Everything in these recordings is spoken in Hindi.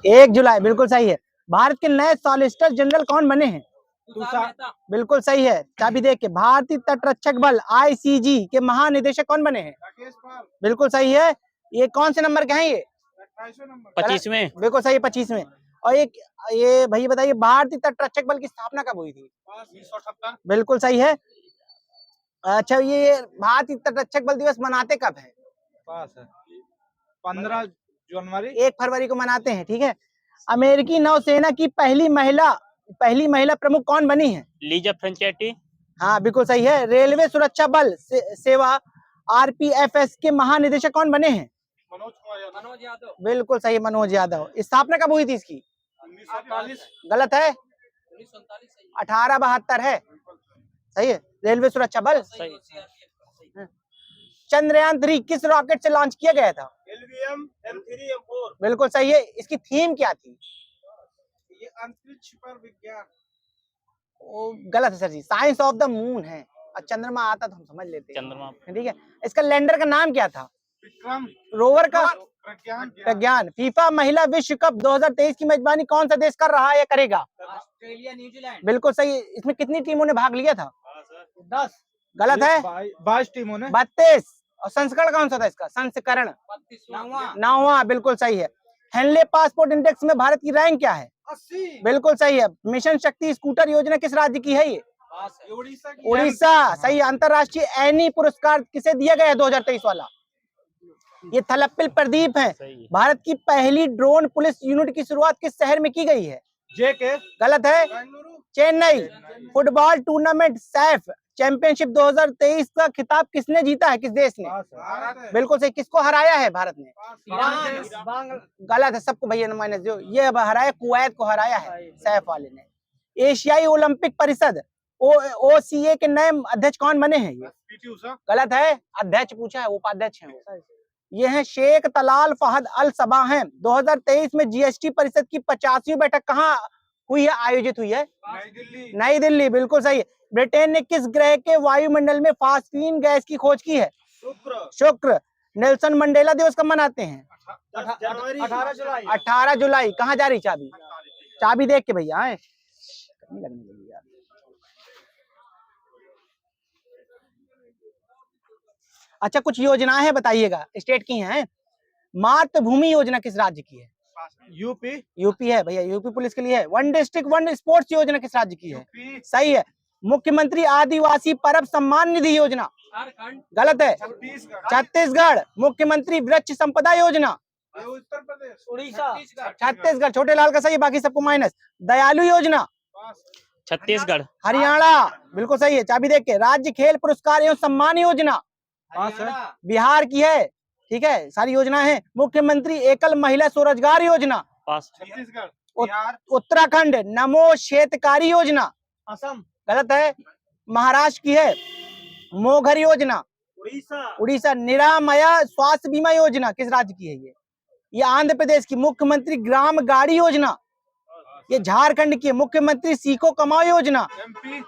1 जुलाई बिल्कुल सही है। भारत के नए सॉलिसिटर जनरल कौन बने हैं? बिल्कुल सही है। चाबी देख के भारतीय तटरक्षक बल ICG के महानिदेशक कौन बने हैं? बिल्कुल सही है। ये कौन से नंबर के हैं ये? 25वें। बिल्कुल सही है, 25वें। और एक ये भैया बताइए, भारतीय तटरक्षक बल की स्थापना कब हुई थी? 1978। बिल्कुल सही है। अच्छा, ये भारतीय तटरक्षक बल दिवस मनाते कब है? 15 जनवरी। 1 फरवरी को मनाते हैं, ठीक है। अमेरिकी नौसेना की पहली महिला प्रमुख कौन बनी है? लीजा फ्रेंचेटी। हाँ बिल्कुल सही है। रेलवे सुरक्षा बल सेवा RPFS के महानिदेशक कौन बने हैं? मनोज यादव। बिल्कुल सही, मनोज यादव। स्थापना कब हुई थी इसकी? 1948। गलत है, 1872 है। सही है, रेलवे सुरक्षा बल। सही। चंद्रयान 3 किस रॉकेट से लॉन्च किया गया था? LVM M3 M4। बिल्कुल सही है। इसकी थीम क्या थी? ये अंतरिक्ष पर विज्ञान। गलत है sir ji, science of the moon है। और चंद्रमा आता तो हम समझ लेते हैं, चंद्रमा। ठीक है। इसका लैंडर का नाम क्या था? विक्रम। रोवर का? प्रज्ञान। फीफा महिला विश्व कप 2023 की मेजबानी कौन सा देश कर रहा है या करेगा? Australia, New Zealand. बिल्कुल सही। इसमें कितनी टीमों ने भाग लिया था? 10। गलत है, 22 टीमों ने। 32। और संस्करण कौन सा था इसका? संस्करण 9वां। बिल्कुल सही है। हेनले पासपोर्ट इंडेक्स में भारत की रैंक क्या है? 80। बिल्कुल सही है। मिशन शक्ति स्कूटर योजना किस राज्य की है ये? उड़ीसा। सही। अंतरराष्ट्रीय एनी पुरस्कार किसे दिया गया है 2023 वाला? ये थलप्पिल प्रदीप है। भारत की पहली ड्रोन पुलिस यूनिट की शुरुआत किस शहर में की गई है? JK। गलत है, Chennai. Football tournament Saif championship 2023 का खिताब किसने जीता है? किस देश ने? बिल्कुल सही। किसको हराया है भारत ने? गलत है, सबको भैया माइनस दो। ये हराया, कुवैत को हराया है सैफ वाले ने। एशियाई ओलंपिक परिषद OCA के नए अध्यक्ष कौन बने हैं? ये गलत है, अध्यक्ष पूछा है, उपाध्यक्ष है वो। ये हैं शेख तलाल फहद अल सबा हैं। 2023 में GST परिषद की 50वीं बैठक कहाँ हुई है, आयोजित हुई है? नई दिल्ली। बिल्कुल सही। ब्रिटेन ने किस ग्रह के वायुमंडल में फास्फीन गैस की खोज की है? शुक्र। नेल्सन मंडेला दिवस कब मनाते हैं? 18 जुलाई। 18 जुलाई। कहाँ जा रही चाबी? चाबी देख के भैया आए। अच्छा, कुछ योजनाएं हैं, बताइएगा, स्टेट की हैं। मातृभूमि योजना किस राज्य की है? यूपी है भैया, यूपी पुलिस के लिए है। 1 डिस्ट्रिक्ट 1 स्पोर्ट्स योजना किस राज्य की है? सही है। मुख्यमंत्री आदिवासी परब सम्मान निधि योजना? गलत है, छत्तीसगढ़। मुख्यमंत्री वृक्ष संपदा योजना? उत्तर प्रदेश। उड़ीसा। छत्तीसगढ़। छोटे लाल का सही, बाकी सबको माइनस। दयालु योजना? छत्तीसगढ़। हरियाणा। बिल्कुल सही है। चाबी देख के राज्य खेल पुरस्कार एवं सम्मान योजना? बिहार की है, ठीक है। सारी योजना है। मुख्यमंत्री एकल महिला स्वरोजगार योजना? छत्तीसगढ़। उत्तराखंड। नमो शेतकारी योजना? असम। गलत है, महाराष्ट्र की है। मोघर योजना? उड़ीसा। निरामया स्वास्थ्य बीमा योजना किस राज्य की है? ये आंध्र प्रदेश की। मुख्यमंत्री ग्राम गाड़ी योजना? ये झारखंड की है। मुख्यमंत्री सीखो कमाओ योजना?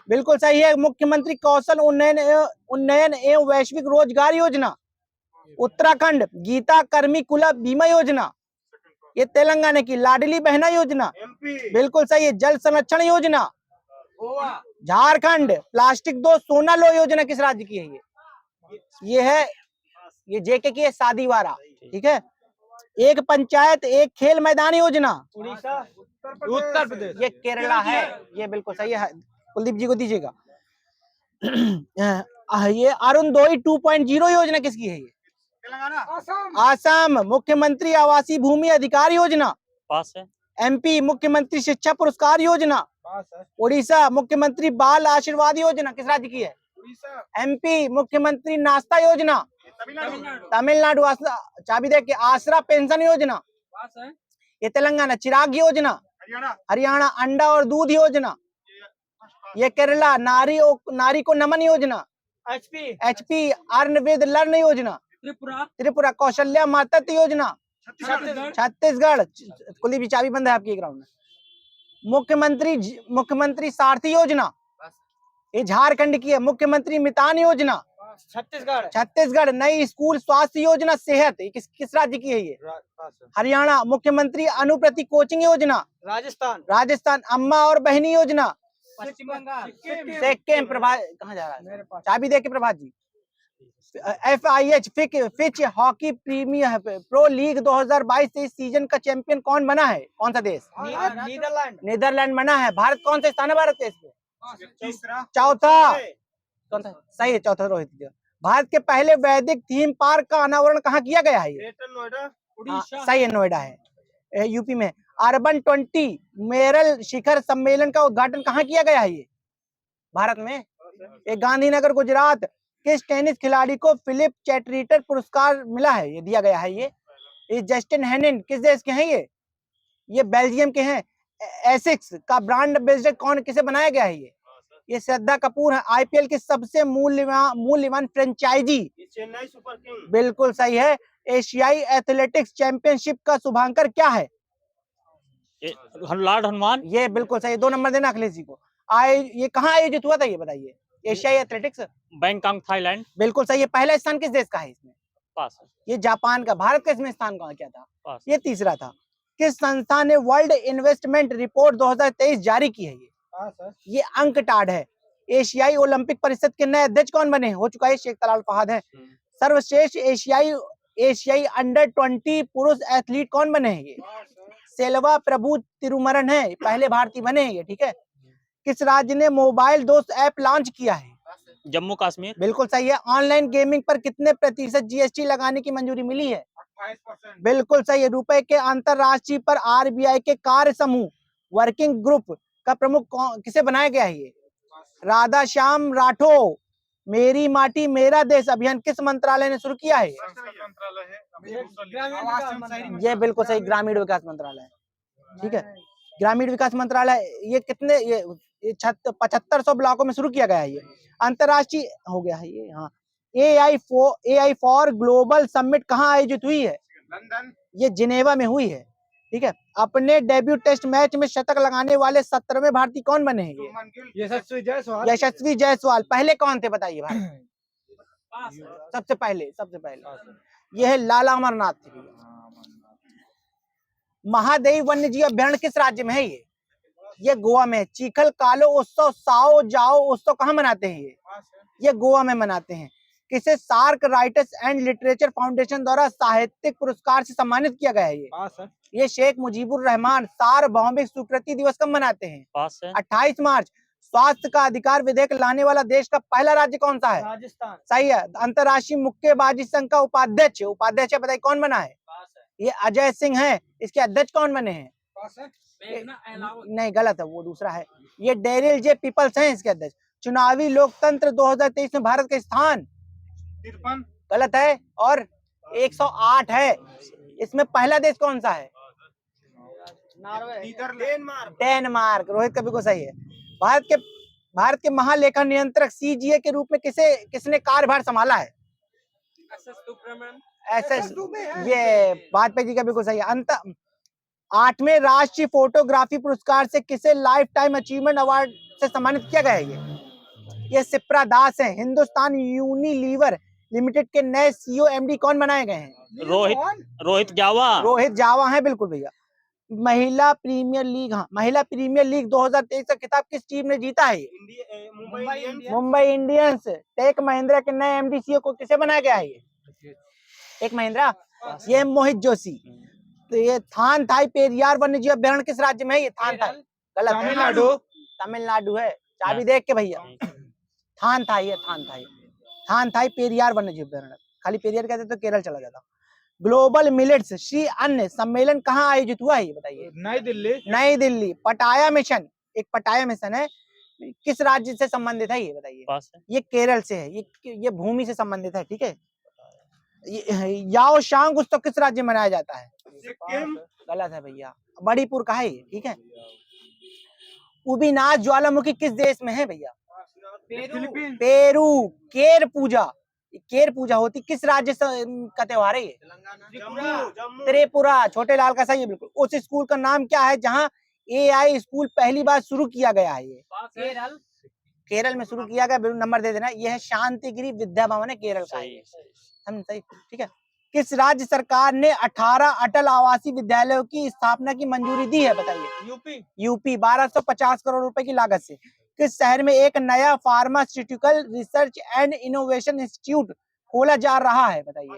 बिल्कुल सही है। मुख्यमंत्री कौशल उन्नयन एवं वैश्विक रोजगार योजना? उत्तराखंड। गीता कर्मी कुला बीमा योजना? ये तेलंगाना की। लाडली बहना योजना? बिल्कुल सही है। जल संरक्षण योजना? झारखंड। प्लास्टिक दो सोना लो योजना किस राज्य की है? ये है, ये JK की है, शादी वाला, ठीक है। एक पंचायत एक खेल मैदान योजना? उड़ीसा। उत्तर प्रदेश। ये केरला है। ये बिल्कुल सही है, कुलदीप जी को दीजिएगा। ये अरुणोदय 2.0 योजना किसकी है? ये तेलंगाना। आसाम। मुख्यमंत्री आवासीय भूमि अधिकार योजना? पास है। MP। मुख्यमंत्री शिक्षा पुरस्कार योजना? उड़ीसा। मुख्यमंत्री बाल आशीर्वाद योजना किस राज्य की है? MP। मुख्यमंत्री नाश्ता योजना? तमिलनाडु। चाबी देख के आसरा पेंशन योजना? ये तेलंगाना। चिराग योजना? हरियाणा। अंडा और दूध योजना? ये केरला। नारी को नमन योजना? HP। अर्न विद लर्न योजना? त्रिपुरा। कौशल्या मातृत्व योजना? छत्तीसगढ़। कुलदीप जी चाबी बंद है आपकी ग्राउंड में। मुख्यमंत्री सारथी योजना? ये झारखंड की है। मुख्यमंत्री मितान योजना? छत्तीसगढ़ छत्तीसगढ़। नई स्कूल स्वास्थ्य योजना सेहत, ये किस राज्य की है ये? हरियाणा। मुख्यमंत्री अनुप्रति कोचिंग योजना, राजस्थान राजस्थान। अम्मा और बहनी योजना, पश्चिम बंगाल सिक्किम। प्रभात कहाँ जा रहा है? चाबी दे के प्रभात जी। FIH फिच हॉकी प्रीमियर प्रो लीग 2022 से इस सीजन का चैंपियन कौन बना है? कौन सा देश? नीदरलैंड नीदरलैंड बना है। भारत कौन सा स्थान है भारत के इसमें? तीसरा चौथा। कौन सा? सही है, चौथा रोहित जी। भारत के पहले वैदिक थीम पार्क का अनावरण कहाँ किया गया है? ये ग्रेटर नोएडा हाँ, उड़ीसा सही है, नोएडा है, यूपी में। अर्बन 20 मेरल शिखर सम्मेलन का उद्घाटन कहाँ किया गया है? ये भारत में। ये गांधीनगर गुजरात। किस टेनिस खिलाड़ी को फिलिप चैटरिटर पुरस्कार मिला है? ये दिया गया है। ये जस्टिन हेनिन किस देश के हैं? ये बेल्जियम के हैं। एसिक्स का ब्रांड एम्बेसडर कौन, किसे बनाया गया है? ये श्रद्धा कपूर है। IPL की सबसे मूल्यवान फ्रेंचाइजी? Chennai super king. बिल्कुल सही है। एशियाई एथलेटिक्स चैंपियनशिप का शुभांकर क्या है? लॉर्ड हनुमान। ये बिल्कुल सही। 2 नंबर देना अखिलेश जी को। ये कहाँ आयोजित हुआ था, ये बताइए? एशियाई एथलेटिक्स बैंकॉक थाईलैंड। बिल्कुल सही है। पहला स्थान किस देश का है इसमें? पास है। ये जापान का। भारत का इसमें स्थान कहाँ क्या था? पास। ये तीसरा था। किस संस्था ने वर्ल्ड इन्वेस्टमेंट रिपोर्ट 2023 जारी की है? ये अंकटाड है। एशियाई ओलंपिक परिषद के नए अध्यक्ष कौन बने? हो चुका है, शेख तलाल फहद है। सर्वश्रेष्ठ एशियाई अंडर 20 पुरुष एथलीट कौन बने हैं? ये सेल्वा प्रभु तिरुमरन है, पहले भारतीय बने हैं ये। ठीक है। किस राज्य ने मोबाइल दोस्त ऐप लॉन्च किया है? जम्मू कश्मीर। बिल्कुल सही है। ऑनलाइन गेमिंग पर कितने प्रतिशत GST लगाने की मंजूरी मिली है? 28%। बिल्कुल सही है। रुपए के अंतरराष्ट्रीय पर RBI के कार्य समूह वर्किंग ग्रुप का प्रमुख किसे बनाया गया है? ये राधा श्याम राठौर। मेरी माटी मेरा देश अभियान किस मंत्रालय ने शुरू किया है? ये बिल्कुल सही, ग्रामीण विकास मंत्रालय। ठीक है, ग्रामीण विकास मंत्रालय। ये कितने, ये 7500 ब्लॉकों में शुरू किया गया है। ये अंतरराष्ट्रीय हो गया है ये। हाँ। AI फॉर ग्लोबल समिट कहाँ आयोजित हुई है? लंदन। ये जिनेवा में हुई है। ठीक है। अपने डेब्यू टेस्ट मैच में शतक लगाने वाले 17वें भारतीय कौन बने हैं? यशस्वी जायसवाल। यशस्वी जायसवाल। पहले कौन थे बताइए भारत? सबसे पहले यह है लाला अमरनाथ थे। महादेवी वन्य जीव अभ्यारण्य किस राज्य में है? ये गोवा में। चीखल कालो उत्सव साओ जाओ उत्सव कहाँ मनाते हैं? ये गोवा में मनाते हैं। किसे SAARC writers and literature foundation द्वारा साहित्यिक पुरस्कार से सम्मानित किया गया है? ये शेख मुजीबुर रहमान सार्वभौमिक स्वीकृति दिवस कब मनाते हैं? 28 मार्च। स्वास्थ्य का अधिकार विधेयक लाने वाला देश का पहला राज्य कौन सा है? राजस्थान। सही है। अंतरराष्ट्रीय मुक्केबाजी संघ का उपाध्यक्ष बताइए कौन बना है? ये अजय सिंह है। इसके अध्यक्ष कौन बने हैं? नहीं, गलत है, वो दूसरा है। ये डेरिल जे पीपल्स हैं इसके अध्यक्ष। चुनावी लोकतंत्र 2023 में भारत का स्थान 53। गलत है, और 108 है। इसमें पहला देश कौन सा है? डेनमार्क। रोहित का बिल्कुल सही है। भारत के महालेखा नियंत्रक CGA के रूप में किसने कार्यभार संभाला है? SS ये वाजपेयी जी का बिल्कुल सही है। 8वें राष्ट्रीय फोटोग्राफी पुरस्कार से किसे लाइफ टाइम अचीवमेंट अवार्ड से सम्मानित किया गया है? ये शिप्रा दास है। हिंदुस्तान यूनिलीवर लिमिटेड के नए CEO MD कौन बनाए गए हैं? रोहित जावा है। बिल्कुल भैया। महिला प्रीमियर लीग, हाँ, महिला प्रीमियर लीग 2023 का खिताब किस टीम ने जीता है? मुंबई इंडियंस। टेक महिंद्रा के नए MD CEO को किसे बनाया गया है? टेक महिंद्रा। ये मोहित जोशी। तो ये थान थाई पेरियार वन्य जीव अभ्यारण्य किस राज्य में है? ये थान थाई। गलत है, तमिलनाडु है। चाबी देख के भैया। थान थाई पेरियार वन्य जीव अभ्यारण्य। खाली पेरियार कहते तो केरल चला जाता। ग्लोबल मिलेट्स श्री अन्न सम्मेलन कहाँ आयोजित हुआ है? ये बताइए। नई दिल्ली। पटाया मिशन, एक पटाया मिशन है, किस राज्य से संबंधित है? ये बताइए। ये केरल से है। ये भूमि से संबंधित है। ठीक है। याओ शांग उत्सव किस राज्य में मनाया जाता है? सिक्किम। गलत है भैया, मणिपुर का है ये। ठीक है। उबीनाथ ज्वालामुखी किस देश में है भैया? पेरू। केर पूजा होती किस राज्य का त्योहार है? ये त्रिपुरा। छोटे लाल का सही है बिल्कुल। उस स्कूल का नाम क्या है जहाँ AI स्कूल पहली बार शुरू किया गया है? ये केरल में शुरू किया गया, बिल्कुल नंबर दे देना। ये है शांतिगिरी विद्या भवन है, केरल का है। सही सही हम सही, ठीक है। किस राज्य सरकार ने 18 अटल आवासीय विद्यालयों की स्थापना की मंजूरी दी है, बताइए। यूपी। यूपी 1250 करोड़ रुपए की लागत से। किस शहर में एक नया pharmaceutical research and innovation institute खोला जा रहा है, बताइए।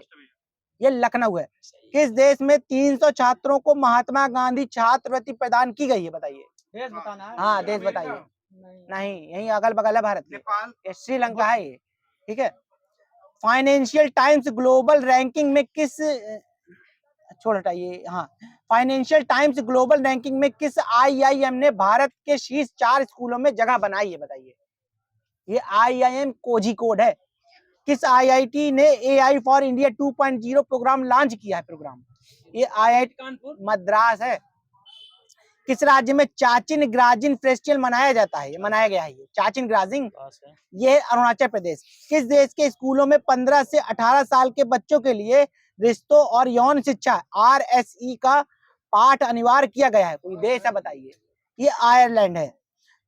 ये लखनऊ है। किस देश में 300 छात्रों को महात्मा गांधी छात्रवृत्ति प्रदान की गई है, बताइए। देश बताना है। हाँ, देश बताइए। नहीं, यही अगल बगल है भारत के। नेपाल। ये श्रीलंका है ये, ठीक है। फाइनेंशियल टाइम्स ग्लोबल रैंकिंग में किस, छोड़ हटाइए, हाँ, फाइनेंशियल टाइम्स ग्लोबल रैंकिंग में किस आईआईएम ने भारत के शीर्ष 4 स्कूलों में जगह बनाई है, बताइए। ये आईआईएम कोझिकोड है। किस आईआईटी ने AI for India 2.0 program launch किया है, प्रोग्राम। ये आईआईटी कानपुर मद्रास है। किस राज्य में चाचिन ग्राजिन फेस्टिवल मनाया जाता है, मनाया गया है ये चाचिन ग्राजिन, पास है। ये अरुणाचल प्रदेश। किस देश के स्कूलों में 15 से 18 साल के बच्चों के लिए रिश्तों और यौन शिक्षा आरएसई का पाठ अनिवार्य किया गया है, कोई देश है, बताइए। ये आयरलैंड है।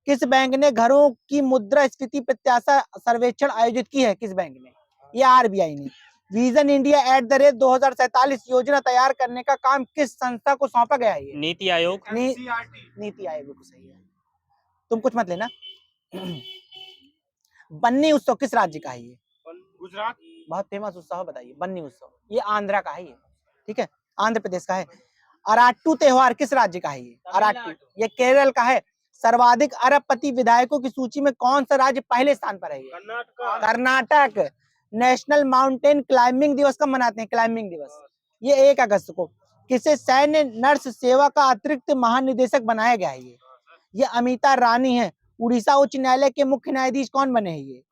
किस बैंक ने घरों की मुद्रास्फीति प्रत्याशा सर्वेक्षण आयोजित की है, किस बैंक ने। ये आरबीआई ने। विजन इंडिया @ 2047 योजना तैयार करने का काम किस संस्था को सौंपा गया है, ये। नीति आयोग। NCERT। नीति आयोग को, सही है। तुम कुछ मत लेना। बन्नी उत्सव किस राज्य का है, ये। गुजरात। बहुत फेमस उत्सव है, बताइए। बन्नी उत्सव ये आंध्रा का है, ये, ठीक है, आंध्र प्रदेश का है। अराट्टू त्योहार किस राज्य का है, ये। अराट्टू ये केरल का है। सर्वाधिक अरबपति विधायकों की सूची में कौन सा राज्य पहले स्थान पर है, ये। Karnataka. Karnataka. National mountain climbing दिवस कब मनाते हैं, क्लाइंबिंग दिवस, ये 1 अगस्त को। किसे सैन्य नर्स सेवा का अतिरिक्त महानिदेशक बनाया गया है, ये अमिता रानी है। उड़ीसा उच्च न्यायालय के मुख्य न्यायाधीश कौन बने हैं,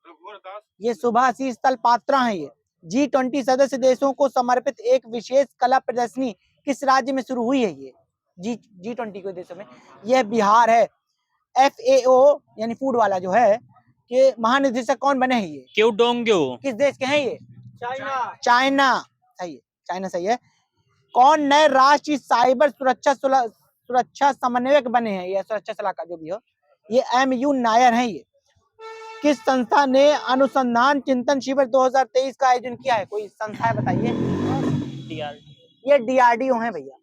ये सुभाषीष तलपात्रा हैं। ये G20 सदस्य देशों को समर्पित एक विशेष कला प्रदर्शनी किस राज्य में शुरू हुई है, ये G20 के देशों में, यह बिहार है। FAO यानी फूड वाला जो है, कि महानिदेशक कौन बने हैं, ये क्यों डोंग्यो। किस देश के हैं, ये चाइना। चाइना, सही है, चाइना सही है। कौन नए राष्ट्रीय साइबर सुरक्षा समन्वयक बने हैं, ये सुरक्षा सलाहकार जो भी हो, ये MU नायर हैं। ये किस संस्था ने अनुसंधान चिंतन शिविर 2023 का आयोजन किया है, कोई संस्था है, बताइए। ये DRDO है भैया।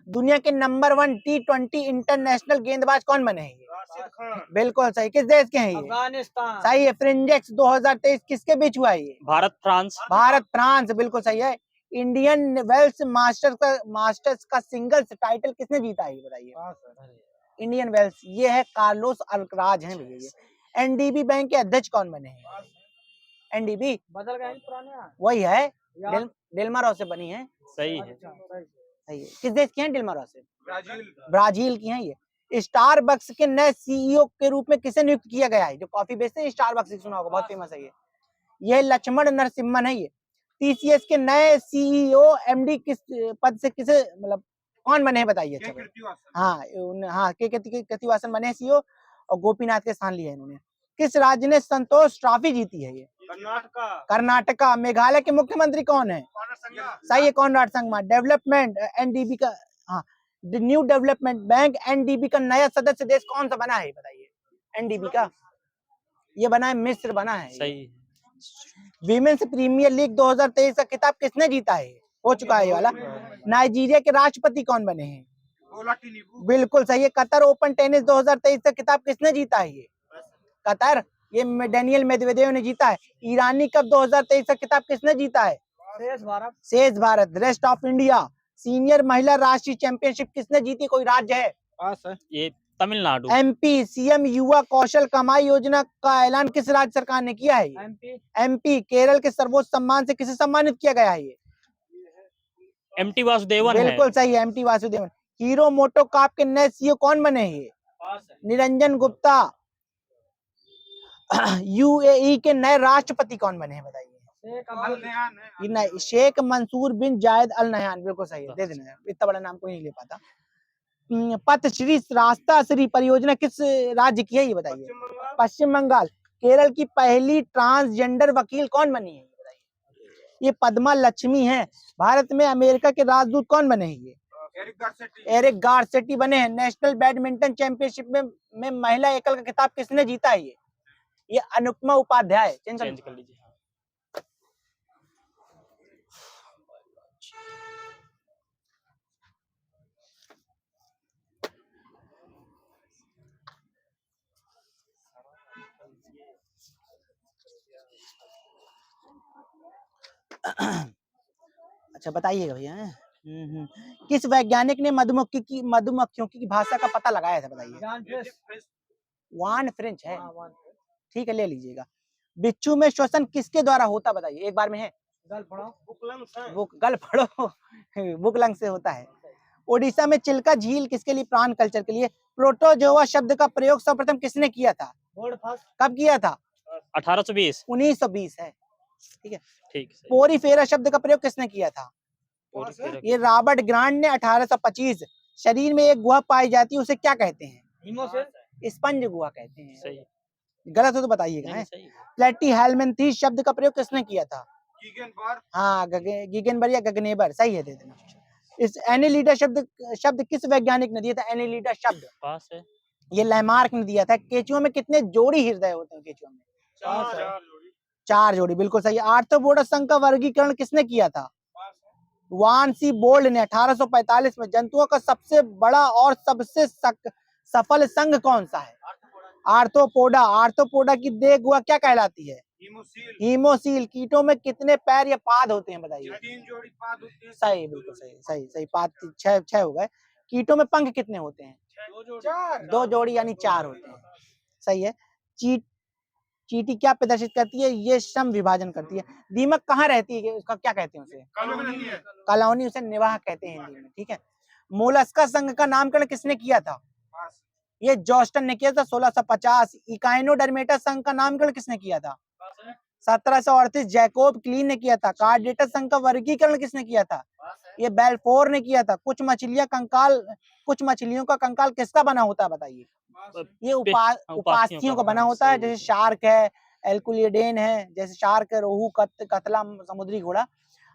दुनिया के नंबर 1 T20 इंटरनेशनल गेंदबाज कौन बने हैं, ये राशिद खान। बिल्कुल सही। किस देश के हैं, ये अफगानिस्तान। सही है। फ्रिंजेक्स 2023 किसके बीच हुआ है, ये भारत फ्रांस। भारत फ्रांस, बिल्कुल सही है। इंडियन वेल्स मास्टर्स का सिंगल्स टाइटल किसने जीता है, ये बताइए। इंडियन वेल्स ये है कार्लोस अल्कराज हैं भैया। ये NDB बैंक के अध्यक्ष कौन बने हैं, NDB बदल गए पुराने, वही है, डिल्मा रॉसे बनी है, सही है। सही है। किस देश की हैं डिल्मा रॉसे, ब्राजील। ब्राजील की हैं। ये स्टारबक्स के नए CEO के रूप में किसे नियुक्त किया गया है, जो कॉफी बेचते हैं, स्टारबक्स सुना होगा, बहुत फेमस है ये। यह लक्ष्मण नरसिम्हन है। ये TCS के नए CEO MD किस पद से किसे, मतलब कौन बने हैं, बताइए। अच्छा हाँ, के कृतिवासन बने CEO और गोपीनाथ के स्थान लिए इन्होंने। किस राज्य ने संतोष ट्रॉफी जीती है, ये कर्नाटका। मेघालय के मुख्यमंत्री कौन है, सही है, कॉनराड संगमा। डेवलपमेंट NDB का, हाँ, न्यू डेवलपमेंट बैंक NDB का नया सदस्य देश कौन सा बना है, बताइए। NDB का ये बना है, मिस्र बना है। सही। विमेंस प्रीमियर लीग 2023 का खिताब किसने जीता है, हो चुका है ये वाला। नाइजीरिया के राष्ट्रपति कौन बने हैं, बिल्कुल सही है। कतर ओपन टेनिस 2023 का खिताब किसने जीता है, ये कतर, ये डेनियल मेदवेदेव ने जीता है। ईरानी कप 2023 का खिताब किसने जीता है, शेष Bharat. Rest of India senior महिला राष्ट्रीय चैंपियनशिप किसने जीती, कोई राज्य है, ये तमिलनाडु। MP CM युवा कौशल कमाई योजना का ऐलान किस राज्य सरकार ने किया है, MP। केरल के सर्वोच्च सम्मान से किसे सम्मानित किया गया है, ये MT वासुदेवन है। बिल्कुल सही है, MT वासुदेवन। हीरो मोटोकॉर्प के नए CEO कौन बने हैं, ये निरंजन गुप्ता। UAE के नए राष्ट्रपति कौन बने हैं, बताइए। शेख मंसूर बिन जायद अल नहयान, बिल्कुल सही है, दे देना, इतना बड़ा नाम कोई नहीं ले पाता। पथश्री रास्ता श्री परियोजना किस राज्य की है, ये बताइए। पश्चिम बंगाल। केरल की पहली ट्रांसजेंडर वकील कौन बनी है, बताइए। ये पद्मा लक्ष्मी है। भारत में अमेरिका के राजदूत कौन बने हैं, ये एरिक गारसेटी बने हैं। नेशनल बैडमिंटन चैंपियनशिप में महिला एकल का खिताब किसने जीता है, ये ये अनुपमा उपाध्याय, चेंज कर चेंज कर लीजिए। हाँ। अच्छा बताइएगा भैया। किस वैज्ञानिक ने मधुमक्खियों की भाषा का पता लगाया था, बताइए। वान फ्रेंच है, ठीक है ले लीजिएगा। बिच्छू में श्वसन किसके द्वारा होता, बताइए एक बार में है। गल फड़ो बुकलंग से होता है। ओडिशा में चिल्का झील किसके लिए, प्राण कल्चर के लिए। प्रोटोजोआ शब्द का प्रयोग सर्वप्रथम किसने किया था, कब किया था। 1820। 1920 है, ठीक है। ठीक सही। पोरीफेरा शब्द का प्रयोग किसने किया था, पोरीफेरा ये रॉबर्ट ग्रांट ने 1825। शरीर में एक गुहा पाई जाती है उसे क्या कहते हैं, स्पंज गुहा कहते हैं। सही। गलत हो तो बताइएगा। नहीं, सही है। प्लेटीहेल्मिन्थेस शब्द का प्रयोग किसने किया था, गीगेनबर्ग। हाँ गीगेनबर या गगनेबर, सही है, दे देना। इस एनिलीडा शब्द किस वैज्ञानिक ने दिया था, एनिलीडा शब्द पास है। ये लैमार्क ने दिया था। केचुआ में कितने जोड़ी हृदय होते हैं, केचुआ में 4 जोड़ी, बिल्कुल सही। आर्थ्रोपोडा संघ का वर्गीकरण किसने किया था, वान सी बोल्ड ने 1845 में। जंतुओं का सबसे बड़ा और सबसे सफल संघ कौन सा है, आर्थ्रोपोडा। आर्थ्रोपोडा की देह गुहा क्या कहलाती है, हीमोसील। कीटों में कितने पैर या पाद होते हैं, बताइए। 3 जोड़ी पाद होते हैं। सही, बिल्कुल सही पाद 6 हो गए। कीटों में पंख कितने होते हैं, 2 जोड़ी यानी 4 होते हैं, सही है। चींटी क्या प्रदर्शित करती है, ये श्रम विभाजन करती है। दीमक कहाँ रहती है, उसका क्या कहते हैं, उसे कॉलोनी, उसे निवाह कहते हैं हिंदी में, ठीक है। मोलस्का संघ का नामकरण किसने किया था, ये जॉस्टन ने किया था 1650। इकाइनोडर्मेटा संघ का नामकरण किसने किया था, 1738 जैकोब क्लीन ने किया था। कार्डेटस संघ का वर्गीकरण किसने किया था, ये बेल्फोर ने किया था। कुछ मछलियों का कंकाल किसका बना होता है, बताइए। ये उपास्थियों का बना होता है, जैसे शार्क है, एल्कुलिडेन है, जैसे शार्क है, रोहू, कतला, समुद्री घोड़ा।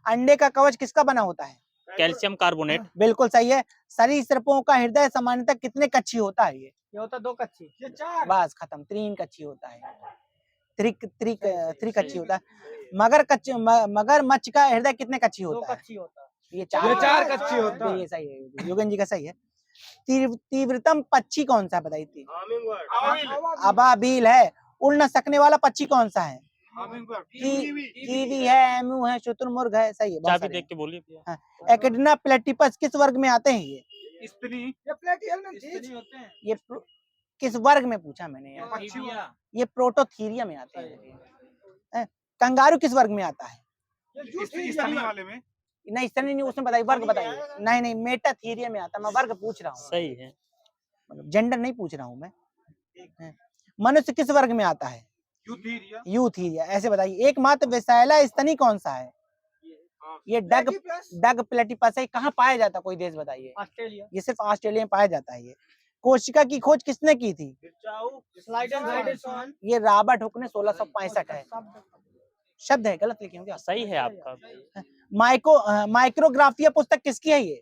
अंडे का कवच किसका बना होता है, कैल्शियम कार्बोनेट। बिल्कुल सही है। सरीसृपों का हृदय सामान्यतः कितने कच्ची होता है, ये होता 2 कच्ची, ये 4, बस खत्म। 3 कच्ची होता है, 3 कच्ची होता है। मगरमच्छ का हृदय कितने कच्ची होता है, ये 4 कच्ची होता है। ये सही है, योगेन जी का सही है। तीव्रतम पक्षी कौन सा है, बताइए। अबाबील है। उड़ न सकने वाला पक्षी कौन सा है, कीवी है, एमू है, शुतुरमुर्ग है, सही है। चाबी देख के बोलिए भैया। हाँ। एकेडिना प्लेटिपस किस वर्ग में आते हैं, ये किस वर्ग में पूछा मैंने यार, ये प्रोटोथीरिया में आते हैं। कंगारू किस वर्ग में आता है, वाले में नहीं स्तनी नहीं, उसमें बताइए वर्ग बताइए। नहीं मेटाथीरिया में आता है, मैं वर्ग पूछ रहा हूँ, सही है, जेंडर नहीं पूछ रहा हूँ मैं। मनुष्य किस वर्ग में आता है, यूथीरिया। ऐसे बताइए। एकमात्र विषैला स्तनी कौन सा है, ये डग प्लेटिपस है। कहाँ पाया जाता है, कोई देश बताइए। ऑस्ट्रेलिया, ये सिर्फ ऑस्ट्रेलिया में पाया जाता है। ये कोशिका की खोज किसने की थी, ये रॉबर्ट हुक ने 1665 है। शब्द है, गलत लिखे हो क्या, सही है आपका। माइक्रोग्राफिया पुस्तक किसकी है, ये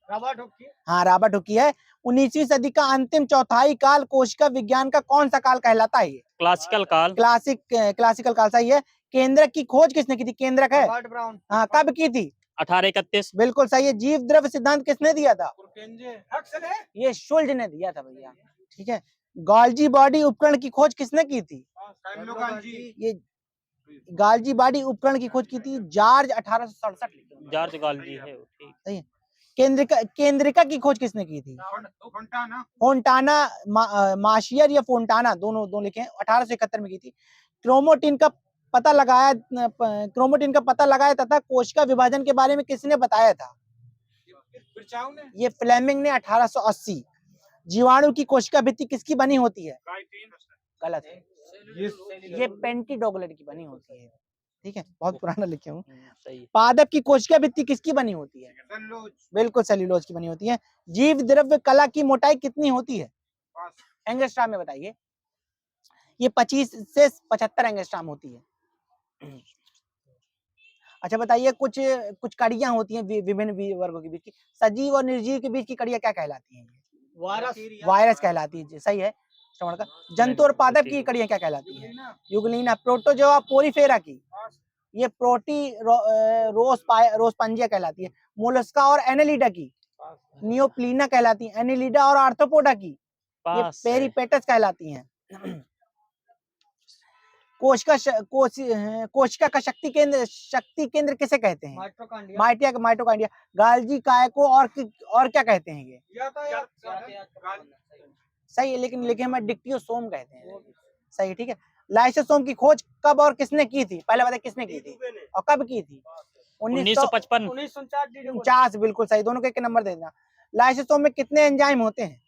रॉबर्ट हुक की। हाँ रॉबर्ट हुक की है। 19वीं सदी का अंतिम चौथाई काल कोशिका विज्ञान का कौन सा काल कहलाता है, ये क्लासिकल काल। क्लासिकल काल, सही है। केंद्रक की खोज किसने की थी, केंद्रक है, ब्राउन। हाँ कब की थी, 1831। बिल्कुल सही है। जीव द्रव्य सिद्धांत किसने दिया था, ये शुल्ज ने दिया था भैया, ठीक है। गॉल्जी बॉडी उपकरण की खोज किसने की थी, ये गाल्जी बॉडी उपकरण की खोज की थी जॉर्ज 1867। जॉर्ज गाल्जी है वो, ठीक। सही है। केंद्रिका की खोज किसने की थी, फोंटाना माशियर या फोंटाना, दोनों लिखे हैं, 1871 में की थी। क्रोमोटिन का पता लगाया तथा कोशिका विभाजन के बारे में किसने बताया था, ये फ्लेमिंग ने 1880। जीवाणु की कोशिका भित्ति किसकी बनी होती है, गलत है, ये पेंटिडोगलेट की बनी होती है, ठीक है, बहुत पुराना लिखे हूँ। सही। पादप की कोशिका भित्ति किसकी बनी होती है, बिल्कुल सेल्यूलोज की बनी होती है। जीव द्रव्य कला की मोटाई कितनी होती है, एंगस्ट्राम में बताइए। ये 25 से 75 एंगस्ट्राम होती है। अच्छा बताइए, कुछ कड़ियां होती हैं विभिन्न वर्गों के बीच की, सजीव और निर्जीव के बीच की कड़ियां क्या कहलाती हैं, वायरस कहलाती है, सही है। श्रवण का। जंतु और पादप की इकाइयां क्या कहलाती हैं? युगलीना। प्रोटोजोआ पोरीफेरा की, ये रोसपांजिया कहलाती है। मोलस्का और एनेलिडा की, नियोप्लीना कहलाती है। एनेलिडा और आर्थ्रोपोडा की, ये पास है। पेरिपेटस कहलाती हैं। कोशिका का शक्ति केंद्र किसे कहते हैं? माइटोकांड्रिया। गाल्जी काय को और क्या कहते हैं ये? सही है, लेकिन लिखे में डिक्टियोसोम कहते हैं। सही है, ठीक है। लाइसोसोम की खोज कब और किसने की थी? पहले बताइए किसने की थी और कब की थी? 1955। 1949, बिल्कुल सही। दोनों के एक नंबर दे देना। लाइसोसोम में कितने एंजाइम होते हैं?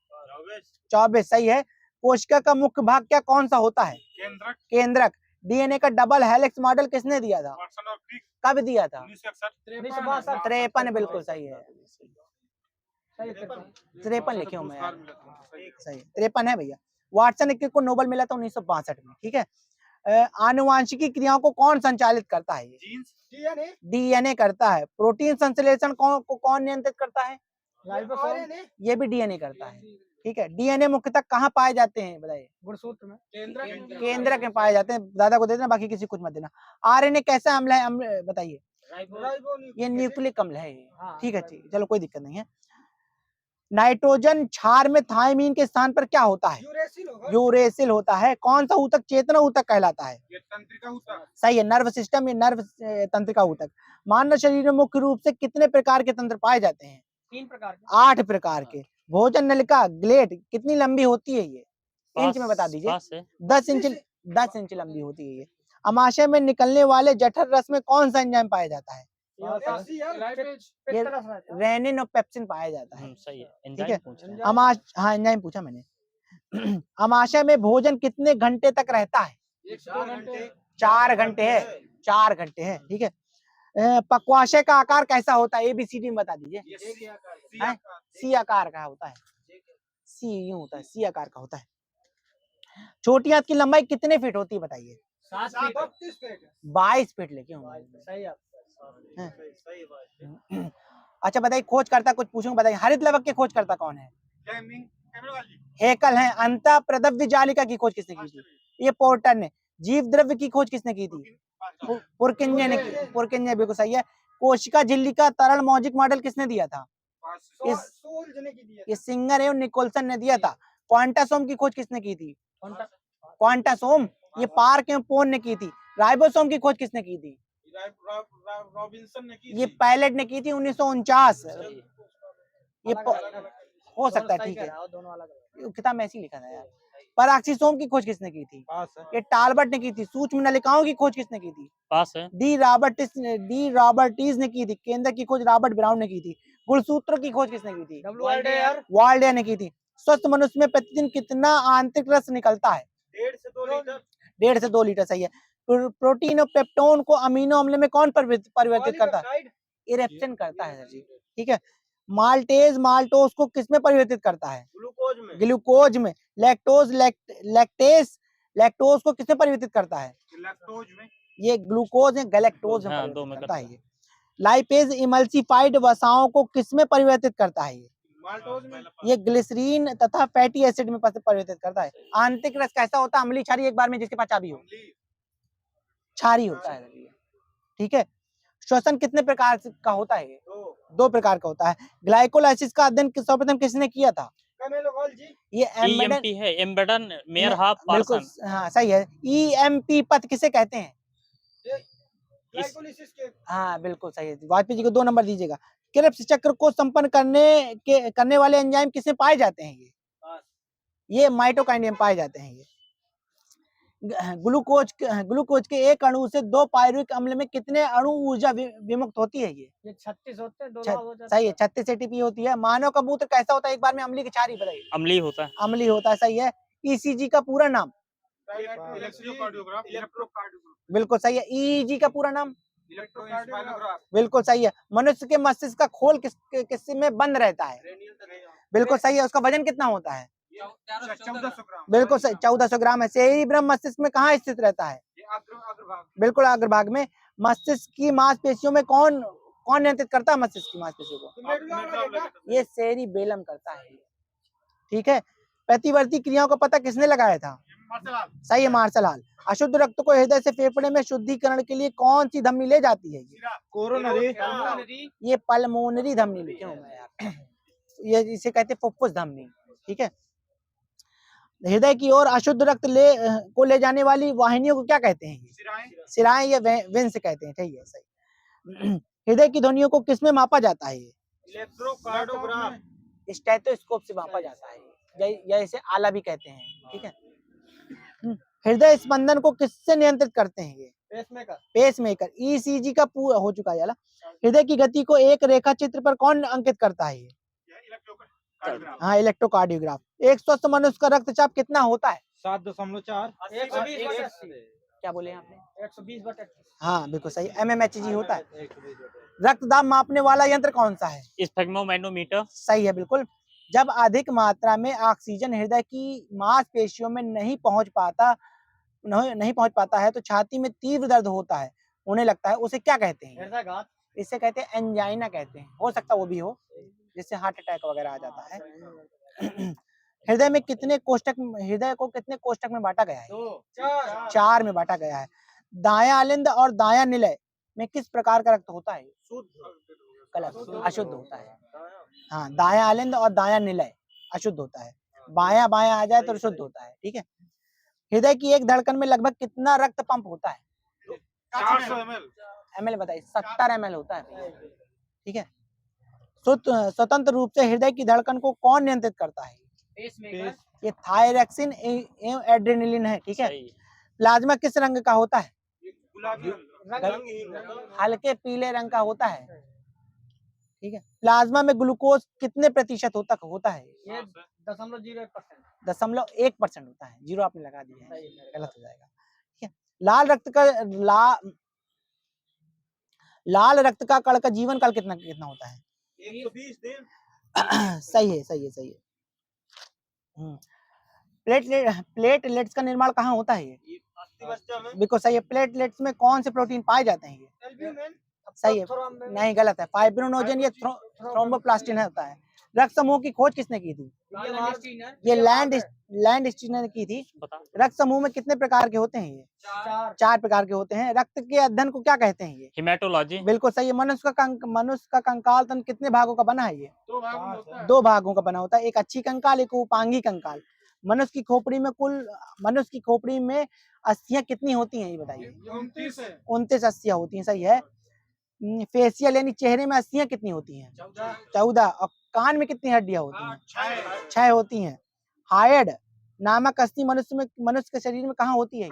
24, सही है। कोशिका का मुख्य भाग क्या कौन सा होता है? केंद्रक। डीएनए का डबल हेलिक्स मॉडल किसने दिया था? कब दिया था? 1953, बिल्कुल सही है। 53 लिखे हूँ मैं यार। सही, 53 है भैया। वाटसन को नोबेल मिला था 1962 में, ठीक है। आनुवांशिकी क्रियाओं को कौन संचालित करता है? डीएनए करता है। प्रोटीन संश्लेषण को कौन नियंत्रित करता है? ये भी डीएनए करता है, ठीक है। डीएनए मुख्यतः कहाँ पाए जाते हैं बताइए? गुणसूत्र में, केंद्रक में पाए जाते हैं। दादा को दे देना, बाकी किसी कुछ मत देना। आरएनए कैसा अम्ल है? बताइए। ये न्यूक्लिक अम्ल है, ठीक है, ठीक। चलो कोई दिक्कत नहीं है। नाइट्रोजन क्षार में थायमीन के स्थान पर क्या होता है? यूरेसिल होता है। कौन सा ऊतक चेतना ऊतक कहलाता है? तंत्रिका ऊतक। सही है, नर्व सिस्टम, ये नर्व तंत्रिका ऊतक। मानव शरीर में मुख्य रूप से कितने प्रकार के तंत्र पाए जाते हैं? 3 प्रकार के। 8 प्रकार के। भोजन नलिका ग्लैंड कितनी लंबी होती है? ये इंच में बता दीजिए। 10 इंच लंबी होती है ये। अमाशय में निकलने वाले जठर रस में कौन सा एंजाइम पाया जाता है? रेनिन और पेप्सिन पाया जाता है। सही है, ठीक है। एंजाइम एंजाइम पूछा मैंने। अमाशय में भोजन कितने घंटे तक रहता है? 4 घंटे है। 4 घंटे है, ठीक है। पक्वाशय का आकार कैसा होता है? ABCD में बता दीजिए। सी आकार का होता है। सी यूं होता है, सी आकार का होता है। छोटी हाथ की लंबाई कितने फीट होती है बताइए? 22 फीट लेके होंगे। अच्छा बताइए, खोजकर्ता कुछ पूछूंगा, बताइए। हरित लवक के खोजकर्ता कौन है? हेकल है। अंतः प्रदव्य जालिका की खोज किसने की थी? ये पोर्टर ने। जीव द्रव्य की खोज किसने की थी? पुरकिंजे ने की। पुरकिंजे, बिल्कुल सही है। कोशिका झिल्ली का तरल मौजिक मॉडल किसने दिया था? ये सिंगर है, निकोलसन ने दिया था। क्वांटासोम की खोज किसने की थी? क्वांटासोम, ये पार्क एवं पोन ने की थी। राइबोसोम की खोज किसने की थी? रॉबिन्सन ने की थी। ये पायलट ने की थी 1949। ये हो सकता है, ठीक है, किताब में ऐसे ही लिखा था यार। पराक्सीसोम की खोज किसने की थी? ये टालबर्ट ने की थी। सूक्ष्म नलिकाओं की खोज किसने की थी? पास है। डी रॉबर्टीज ने की थी। केंद्र की खोज रॉबर्ट ब्राउन ने की थी। गुणसूत्र की खोज किसने की थी? वाल्डेयर ने की थी। स्वस्थ मनुष्य में प्रतिदिन कितना आंतरिक रस निकलता है? 1.5 से 2 लीटर, सही है। प्रोटीन और पेप्टोन को अमीनो अम्ल में कौन परिवर्तित करता है? इरेप्शन करता है सर जी, ठीक है। माल्टेज माल्टोस को किसमें परिवर्तित करता है? ग्लूकोज में। लैक्टोज को किसमें परिवर्तित करता है? लैक्टोज में। ये ग्लूकोज है, गैलेक्टोज में परिवर्तित करता है ये। लाइपेज इमल्सिफाइड वसाओं को किसमें परिवर्तित करता है? ये ग्लिसरीन तथा फैटी एसिड में परिवर्तित करता है। आंतरिक रस कैसा होता है? अम्लीय क्षारीय, एक बार में जिसके पास चाबी हो। क्षारीय होता है, ठीक है। श्वसन कितने प्रकार का होता है? 2 प्रकार का होता है। ग्लाइकोलाइसिस का अध्ययन सर्वप्रथम किसने किया था? ये EMP है, एम्बेडन मेयरहाफ बिल्कुल, पार्सन। हाँ सही है। EMP पथ किसे कहते हैं? हाँ बिल्कुल सही है। वाजपेयी जी को 2 नंबर दीजिएगा। क्रेब्स चक्र को संपन्न करने वाले एंजाइम किसमें पाए जाते हैं? ये माइटोकांड्रियम पाए जाते हैं। ये ग्लूकोज के एक अणु से 2 पायरुविक अम्ल में कितने अणु ऊर्जा विमुक्त होती है? ये 36 होते हैं, 2 लाभ हो जाते हैं। सही है, 36 ATP होती है। मानव का मूत्र कैसा होता है? एक बार में अम्लीय की क्षारीय बताइए। अम्लीय होता है। अम्लीय होता है, सही है। ECG का पूरा नाम? बिल्कुल सही है। EEG का पूरा नाम? बिल्कुल सही है। मनुष्य के मस्तिष्क का खोल किस में बंद रहता है? बिल्कुल सही है। उसका वजन कितना होता है? 1400 ग्राम। बिल्कुल सही, 1400 ग्राम है। सेरिब्रम मस्तिष्क में कहाँ स्थित रहता है? बिल्कुल अग्रभाग में। मस्तिष्क की मांसपेशियों में कौन नियंत्रित करता है? मस्तिष्क की मांसपेशियों को ये सेरिबेलम करता है, ठीक है। प्रतिवर्ती क्रियाओं का पता किसने लगाया था? सही है, मार्शल हॉल। अशुद्ध रक्त को हृदय से फेफड़े में शुद्धिकरण के लिए कौन सी धमनी ले जाती है? कोरोनरी। ये पल्मोनरी धमनी लिखे हूं मैं यार, ये इसे कहते हैं फुफ्फुस धमनी। ठीक है, हृदय की ओर अशुद्ध रक्त ले जाने वाली वाहिनियों को क्या कहते हैं? सिराएं या वेंस कहते हैं। ठीक है, सही। हृदय की ध्वनियों को किसमें मापा जाता है? इलेक्ट्रोकार्डियोग्राफ। स्टेथोस्कोप से मापा जाता है, या इसे आला भी कहते हैं। ठीक है, हृदय स्पंदन को किससे नियंत्रित करते हैं? ये पेसमेकर। ईसीजी का पूरा हो चुका है। हृदय की गति को एक रेखा चित्र पर कौन अंकित करता है? हाँ, इलेक्ट्रोकार्डियोग्राफ। एक स्वस्थ मनुष्य का रक्तचाप कितना होता है? 7.4। 120/80। क्या बोले आपने? 120/80। हाँ बिल्कुल सही, mmHg होता है। रक्तदाब मापने वाला यंत्र कौन सा है? स्फेग्मोमैनोमीटर। सही है, बिल्कुल। जब अधिक मात्रा में ऑक्सीजन हृदय की मांसपेशियों में नहीं पहुंच पाता है तो छाती में तीव्र दर्द होने लगता है, उसे क्या कहते हैं? हृदयाघात। इसे कहते हैं एंजाइना कहते हैं। हो सकता है वो भी हो, जिससे हार्ट अटैक वगैरह आ जाता है। हृदय को कितने कोष्ठक में बांटा गया है? 2 4 में बांटा गया है। दायां अलिंद और दायां निलय में किस प्रकार का रक्त होता है? गलत, अशुद्ध होता है। हाँ, दायां अलिंद और दायां निलय अशुद्ध होता है, बायां बायां आ जाए तो शुद्ध होता है। ठीक है, हृदय की एक धड़कन में लगभग कितना रक्त पंप होता है? 400 ml। ml बताइए। 70 ml होता है। ठीक है, स्वतंत्र रूप से हृदय की धड़कन को कौन नियंत्रित करता है? ये थायरॉक्सिन एवं एड्रेनलिन है। ठीक है, प्लाज्मा किस रंग का होता है? हल्के पीले रंग का होता है। ठीक है, प्लाज्मा में ग्लूकोज कितने प्रतिशत होता है? ये 0.01%। 0.1% होता है। 0 आपने लगा दिया है, गलत हो जाएगा। ठीक है, लाल रक्त का कण का जीवन काल कितना होता है? 120 दिन। सही है। प्लेटलेट्स का निर्माण कहाँ होता है? ये बिल्कुल सही है। प्लेटलेट्स में कौन से प्रोटीन पाए जाते हैं? ये सही है, नहीं गलत है। फाइब्रिनोजन या थ्रोम्बोप्लास्टिन होता है। रक्त समूह की खोज किसने की थी? ये लैंडस्टीनर ने की थी। रक्त समूह में कितने प्रकार के होते हैं? ये 4 प्रकार के होते हैं। रक्त के अध्ययन को क्या कहते हैं? ये हेमाटोलॉजी। बिल्कुल सही है। मनुष्य का कंकाल तंत्र कितने भागों का बना है? ये 2 भागों का बना होता है, एक अच्छी कंकाल, एक उपांगी कंकाल। मनुष्य की खोपड़ी में अस्थियां कितनी होती हैं? ये बताइए। 29 अस्थियां होती हैं। सही है। फेशियल यानी चेहरे में अस्थियां कितनी होती हैं? 14। और कान में कितनी हड्डियां होती हैं? 6 होती हैं। हायड नामक अस्थि मनुष्य के शरीर में कहाँ होती है?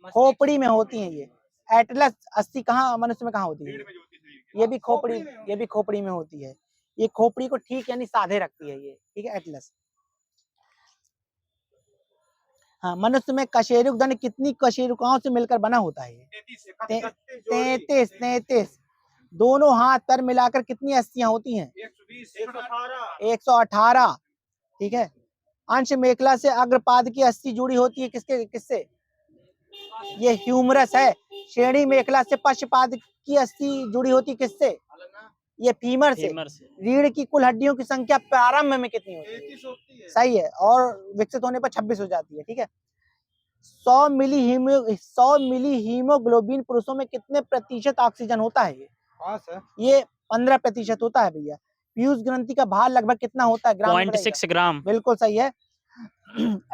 खोपड़ी में होती है। ये एटलस अस्थि कहाँ मनुष्य में कहाँ होती है? ये भी खोपड़ी में होती है। ये खोपड़ी को ठीक यानी साधे रखती है ये। ठीक है, एटलस। हाँ, मनुष्य में कशेरुक दंड कितनी कशेरुकाओं से मिलकर बना होता है? 33। दोनों हाथ पैर मिलाकर कितनी अस्थियां होती हैं? 118। ठीक है, अंश मेखला से अग्रपाद की अस्थि जुड़ी होती है किससे? ये ह्यूमरस है। श्रेणी मेखला से पश्चपाद की अस्थि जुड़ी होती है किससे? ये फीमर से। रीढ़ की कुल हड्डियों की संख्या प्रारंभ में कितनी होती है? सही है, और विकसित होने पर 26 हो जाती है। ठीक है, 100 मिली हीमोग्लोबिन पुरुषों में कितने प्रतिशत ऑक्सीजन होता है? ये 15% होता है भैया। पीयूष ग्रंथि का भार लगभग कितना होता है? 0.6 ग्राम। बिल्कुल सही है।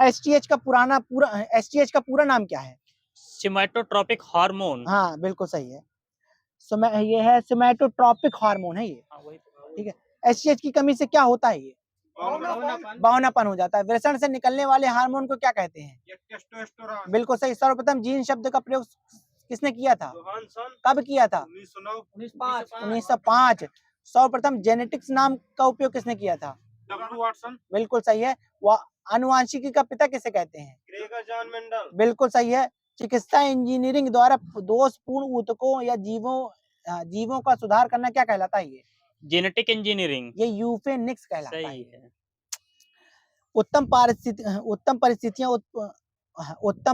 एसटीएच का पूरा नाम क्या है? सोमैटोट्रोपिक हार्मोन। हाँ बिल्कुल सही है। ये है सोमैटोट्रोपिक हार्मोन है ये। ठीक है, एसटीएच की कमी से क्या होता है? ये बौनापन हो जाता है। वृषण से निकलने वाले हार्मोन को क्या कहते हैं? टेस्टोस्टेरोन। बिल्कुल सही। सर्वप्रथम जीन शब्द का प्रयोग किसने किया था? कब किया था? 1905। सर्वप्रथम जेनेटिक्स नाम का उपयोग किसने किया था? बिल्कुल सही है। आनुवांशिकी का पिता किसे कहते हैं? Gregor John Mendel. बिल्कुल सही है। चिकित्सा इंजीनियरिंग द्वारा दोषपूर्ण ऊतकों या जीवों का सुधार करना क्या कहलाता है? ये जेनेटिक इंजीनियरिंग। ये यूफेनिक्स कहलाता है। सही है। उत्तम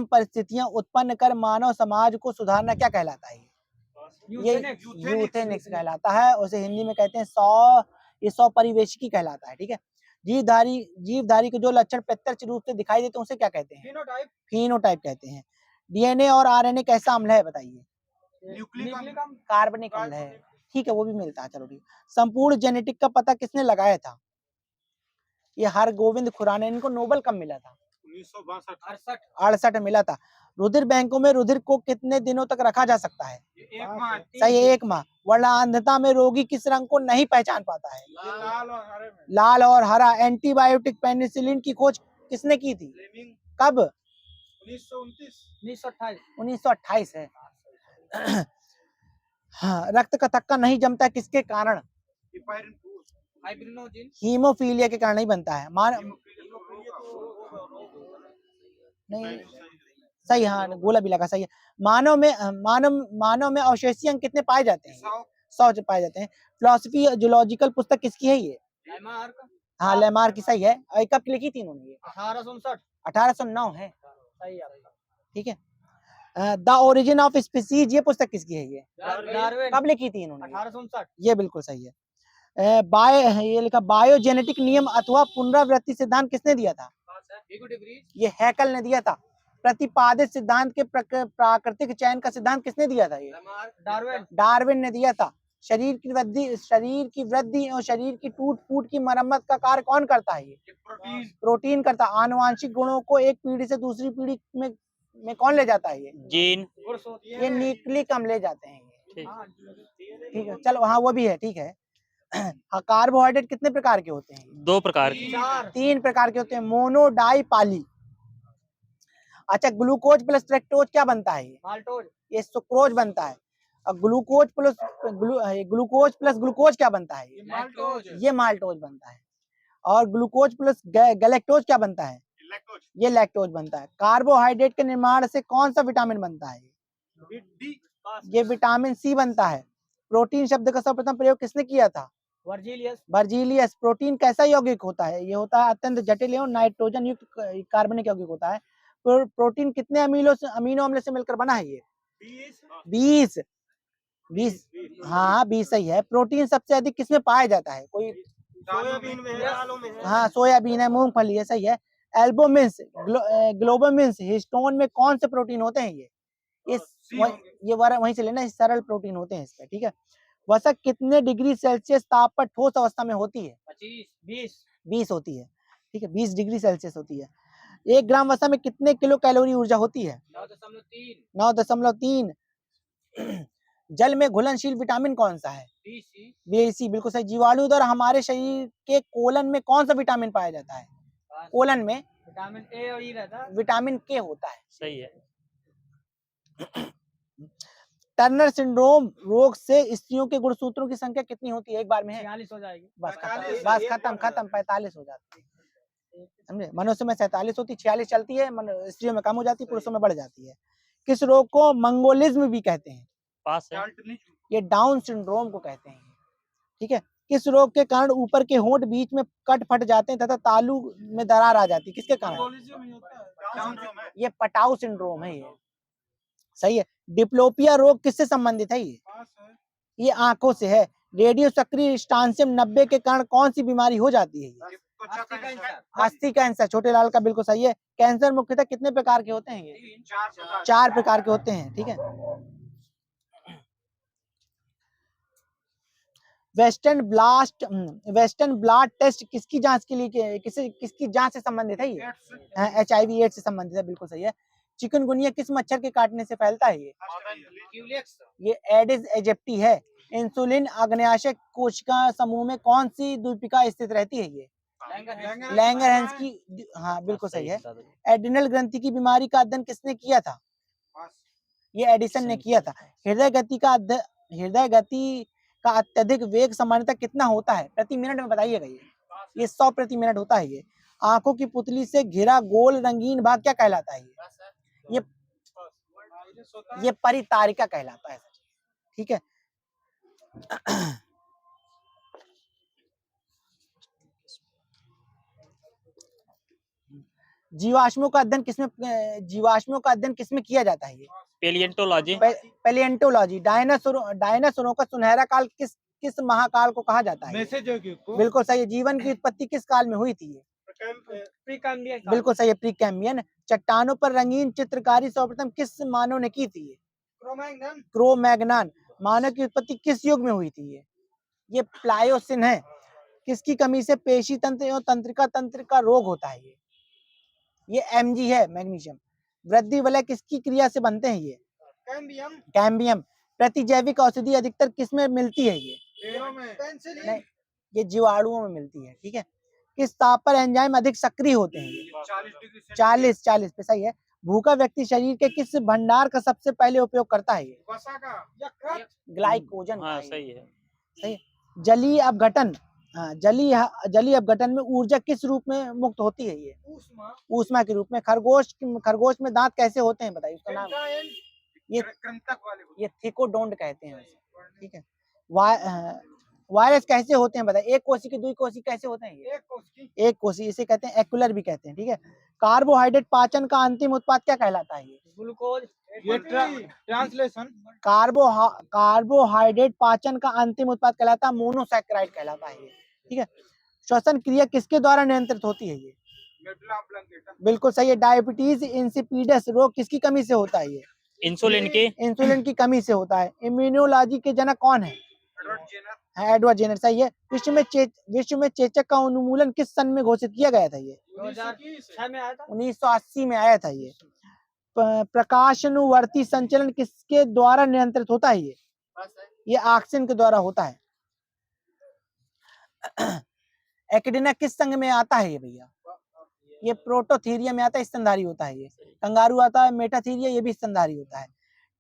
परिस्थितियां उत्पन्न कर मानव समाज को सुधारना क्या कहलाता है? ये यूथेनिक्स कहलाता है। उसे हिंदी में कहते हैं 100 परिवेशिकी कहलाता है। ठीक है, जीवधारी के जो लक्षण प्रत्यक्ष रूप से दिखाई देते हैं उसे क्या कहते हैं? फिनोटाइप फिनोटाइप कहते हैं। डीएनए और आरएनए कैसा अम्ल है बताइए? न्यूक्लिक अम्ल कार्बनिक अम्ल है। ठीक है, वो भी मिलता है, चलो ठीक। संपूर्ण जेनेटिक का पता किसने लगाया था? ये हरगोविंद खुराना। इनको नोबेल कब मिला था? 1962 68 मिला था। रुधिर बैंकों में रुधिर को कितने दिनों तक रखा जा सकता है? एक माह सही है, 1 माह। वरना अंधता में रोगी किस रंग को नहीं पहचान पाता है? लाल और हरे में लाल और हरा। एंटीबायोटिक पेनिसिलिन की खोज किसने की थी? फ्लेमिंग कब? 1929 1928 है। हाँ, रक्त का थक्का नहीं जमता किसके कारण? हाइब्रिनोजिन हीमोफीलिया के कारण नहीं बनता है। नहीं सही, हाँ गोला भी लगा, सही है। मानव में अवशेषीय अंक कितने पाए जाते हैं? 100 पाए जाते हैं। फिलोसफी जूलॉजिकल पुस्तक किसकी है ये? लैमार्क हाँ लेमार की, सही है। और कब लिखी थी इन्होंने ये? 1859 1809 है। सही है ठीक है। द ओरिजिन ऑफ स्पीसीज ये पुस्तक किसकी है ये? डार्विन कब लिखी थी इन्होंने? 1859 ये बिल्कुल सही है। ये लिखा बायोजेनेटिक नियम अथवा पुनरावृत्ति सिद्धांत किसने दिया था? ये हैकल ने दिया था। प्रतिपादित सिद्धांत के प्राकृतिक चयन का सिद्धांत किसने दिया था? ये डार्विन डार्विन ने दिया था। शरीर की वृद्धि और शरीर की टूट फूट की मरम्मत का कार्य कौन करता है? ये प्रोटीन करता। आनुवांशिक गुणों को एक पीढ़ी से दूसरी पीढ़ी में कौन ले जाता है? ये जीन। ये न्यूक्लिक अम्ल ले जाते हैं। ठीक। ठीक है, चलो हाँ वो भी है, ठीक है। हाँ, कार्बोहाइड्रेट कितने प्रकार के होते हैं? 2 प्रकार की। 3 प्रकार के होते हैं, मोनो डाई पाली। अच्छा, ग्लूकोज प्लस फ्रक्टोज क्या बनता है? माल्टोज ये सुक्रोज बनता है। और ग्लूकोज प्लस ग्लूकोज क्या बनता है? माल्टोज ये माल्टोज बनता है। और ग्लूकोज प्लस गैलेक्टोज क्या बनता है? ये लैक्टोज बनता है। कार्बोहाइड्रेट के निर्माण से कौन सा विटामिन बनता है? ये विटामिन सी बनता है। प्रोटीन शब्द का सर्वप्रथम प्रयोग किसने किया था? वर्जीलियस। प्रोटीन कैसा यौगिक होता है? ये होता है अत्यंत जटिल एवं नाइट्रोजन युक्त कार्बनिक यौगिक होता है। प्रोटीन कितने अमीनो अम्ल से मिलकर बना है? ये 20। हाँ 20 सही है। प्रोटीन सबसे अधिक किसमें पाया जाता है? कोई? सोयाबीन में है, दालों में है। हाँ सोयाबीन है, मूंगफली है, सही है। एल्बुमिन्स, ग्लोबुमिन्स, हिस्टोन में कौन से प्रोटीन होते हैं? ये वहीं से लेना, सरल प्रोटीन होते हैं इसमें, ठीक है। वसा कितने डिग्री सेल्सियस ताप पर ठोस अवस्था में होती है? 20 होती है, ठीक है, 20 डिग्री सेल्सियस होती है। 1 ग्राम वसा में कितने किलो कैलोरी ऊर्जा होती है? 9.3। जल में घुलनशील विटामिन कौन सा है? BC, बिल्कुल सही। जीवाणु द्वारा हमारे शरीर के कोलन में कौन सा विटामिन पाया जाता है? कोलन में विटामिन ए और ई रहता है। विटामिन के होता है। सही है। टर्नर सिंड्रोम रोग से स्त्रियों के गुणसूत्रों की संख्या कितनी होती है? एक बार में है 46 हो जाएगी। बस 45 खत्म 45 हो जाती है, समझे। मनुष्य में 47 होती, 46 चलती है, स्त्रियों में कम हो जाती है, पुरुषों में बढ़ जाती है। किस रोग को मंगोलिज्म भी कहते हैं? पास है। ये डाउन सिंड्रोम को कहते हैं, ठीक है। किस रोग के कारण ऊपर के होंठ बीच में कट फट जाते हैं तथा तालू में दरार आ जाती है? किसके कारण? ये पटाउ सिंड्रोम है, ये सही है। डिप्लोपिया रोग किससे संबंधित है? ये आंखों से है। रेडियो सक्रिय स्ट्रांसियम 90 के कारण कौन सी बीमारी हो जाती है? अस्थि कैंसर। छोटे लाल का बिल्कुल सही है। कैंसर मुख्यतः कितने प्रकार के होते हैं? ये 4 प्रकार के होते हैं, ठीक है। वेस्टर्न ब्लॉट टेस्ट किसकी जांच के लिए, किसकी जांच से संबंधित है? ये HIV एड्स से संबंधित है, बिल्कुल सही है। चिकनगुनिया किस मच्छर के काटने से फैलता है? ये एडिस एजिप्टी है। इंसुलिन अग्न्याशय कोशिका समूह में कौन सी द्वीपिका स्थित रहती है? ये लैंगरहैंस की, हाँ बिल्कुल सही है। एड्रिनल ग्रंथि की बीमारी का अध्ययन किसने किया था? ये एडिसन ने किया था। हृदय गति का अत्यधिक वेग सामान्यतः कितना होता है प्रति मिनट में? बताइएगा। ये 100 प्रति मिनट होता है। ये आंखों की पुतली से घिरा गोल रंगीन भाग क्या कहलाता है? ये परितारिका कहलाता है, ठीक है। जीवाश्मों का अध्ययन किसमें किया जाता है? ये पेलिएंटोलॉजी। पैलिएंटोलॉजी। डायनासोरों का सुनहरा काल किस किस महाकाल को कहा जाता है? बिल्कुल सही है। जीवन की उत्पत्ति किस काल में हुई थी ये? प्रीकैम्बियन काल। बिल्कुल सही है, प्रीकैम्बियन। चट्टानों पर रंगीन चित्रकारी सर्वप्रथम किस मानव ने की थी? क्रो मैग्नान। मानव की उत्पत्ति किस युग में हुई थी? ये प्लायोसिन है। किसकी कमी से पेशी तंत्र एवं तंत्रिका तंत्र का रोग होता है? ये Mg है, मैग्नीशियम। वृद्धि वलय किसकी क्रिया से बनते हैं? ये कैम्बियम। प्रतिजैविक औषधि अधिकतर किसमें मिलती है? ये नहीं, ये जीवाणुओं में मिलती है। ठीक है। किस ताप पर एंजाइम अधिक सक्रिय होते हैं? 40 पे सही है। भूखा व्यक्ति शरीर के किस भंडार का सबसे पहले उपयोग करता है? ग्लाइकोजन। हाँ सही है। सही है। जलीय अपघटन, जलीय अपघटन में ऊर्जा किस रूप में मुक्त होती है? ये ऊष्मा के रूप में। खरगोश में दांत कैसे होते हैं? बताइए उसका नाम। ये थिकोडोंड कहते हैं वैसे। ठीक है। वायरस कैसे होते हैं? बताइए। एक कोशी की, 2 कोशी कैसे होते हैं? ये एक कोशी, इसे कहते हैं एक्युलर भी कहते हैं। ठीक है। कार्बोहाइड्रेट पाचन का अंतिम उत्पाद क्या कहलाता है? ये ग्लूकोज। ट्रांसलेशन। कार्बोहाइड्रेट पाचन का अंतिम उत्पाद कहलाता है मोनोसैकेराइड कहलाता है ये। ठीक है। श्वसन क्रिया किसके द्वारा नियंत्रित होती है? ये बिल्कुल सही है। डायबिटीज इंसिपिडस रोग किसकी कमी से होता है? ये इंसुलिन की कमी से होता है। इम्यूनोलॉजी के जनक कौन है? Edward Jenner. सही है। विश्व में चेचक का उन्मूलन किस सन में घोषित किया गया था? ये 2006 में आया था। 1980 में आया था ये। प्रकाशानुवर्ती संचलन किसके द्वारा नियंत्रित होता है? ये ऑक्सीजन के द्वारा होता है। एकिडिना किस संघ में आता है? ये भैया ये प्रोटोथीरिया में आता है, स्तनधारी होता है। ये कंगारू आता है, मेटाथीरिया, ये भी स्तनधारी होता है।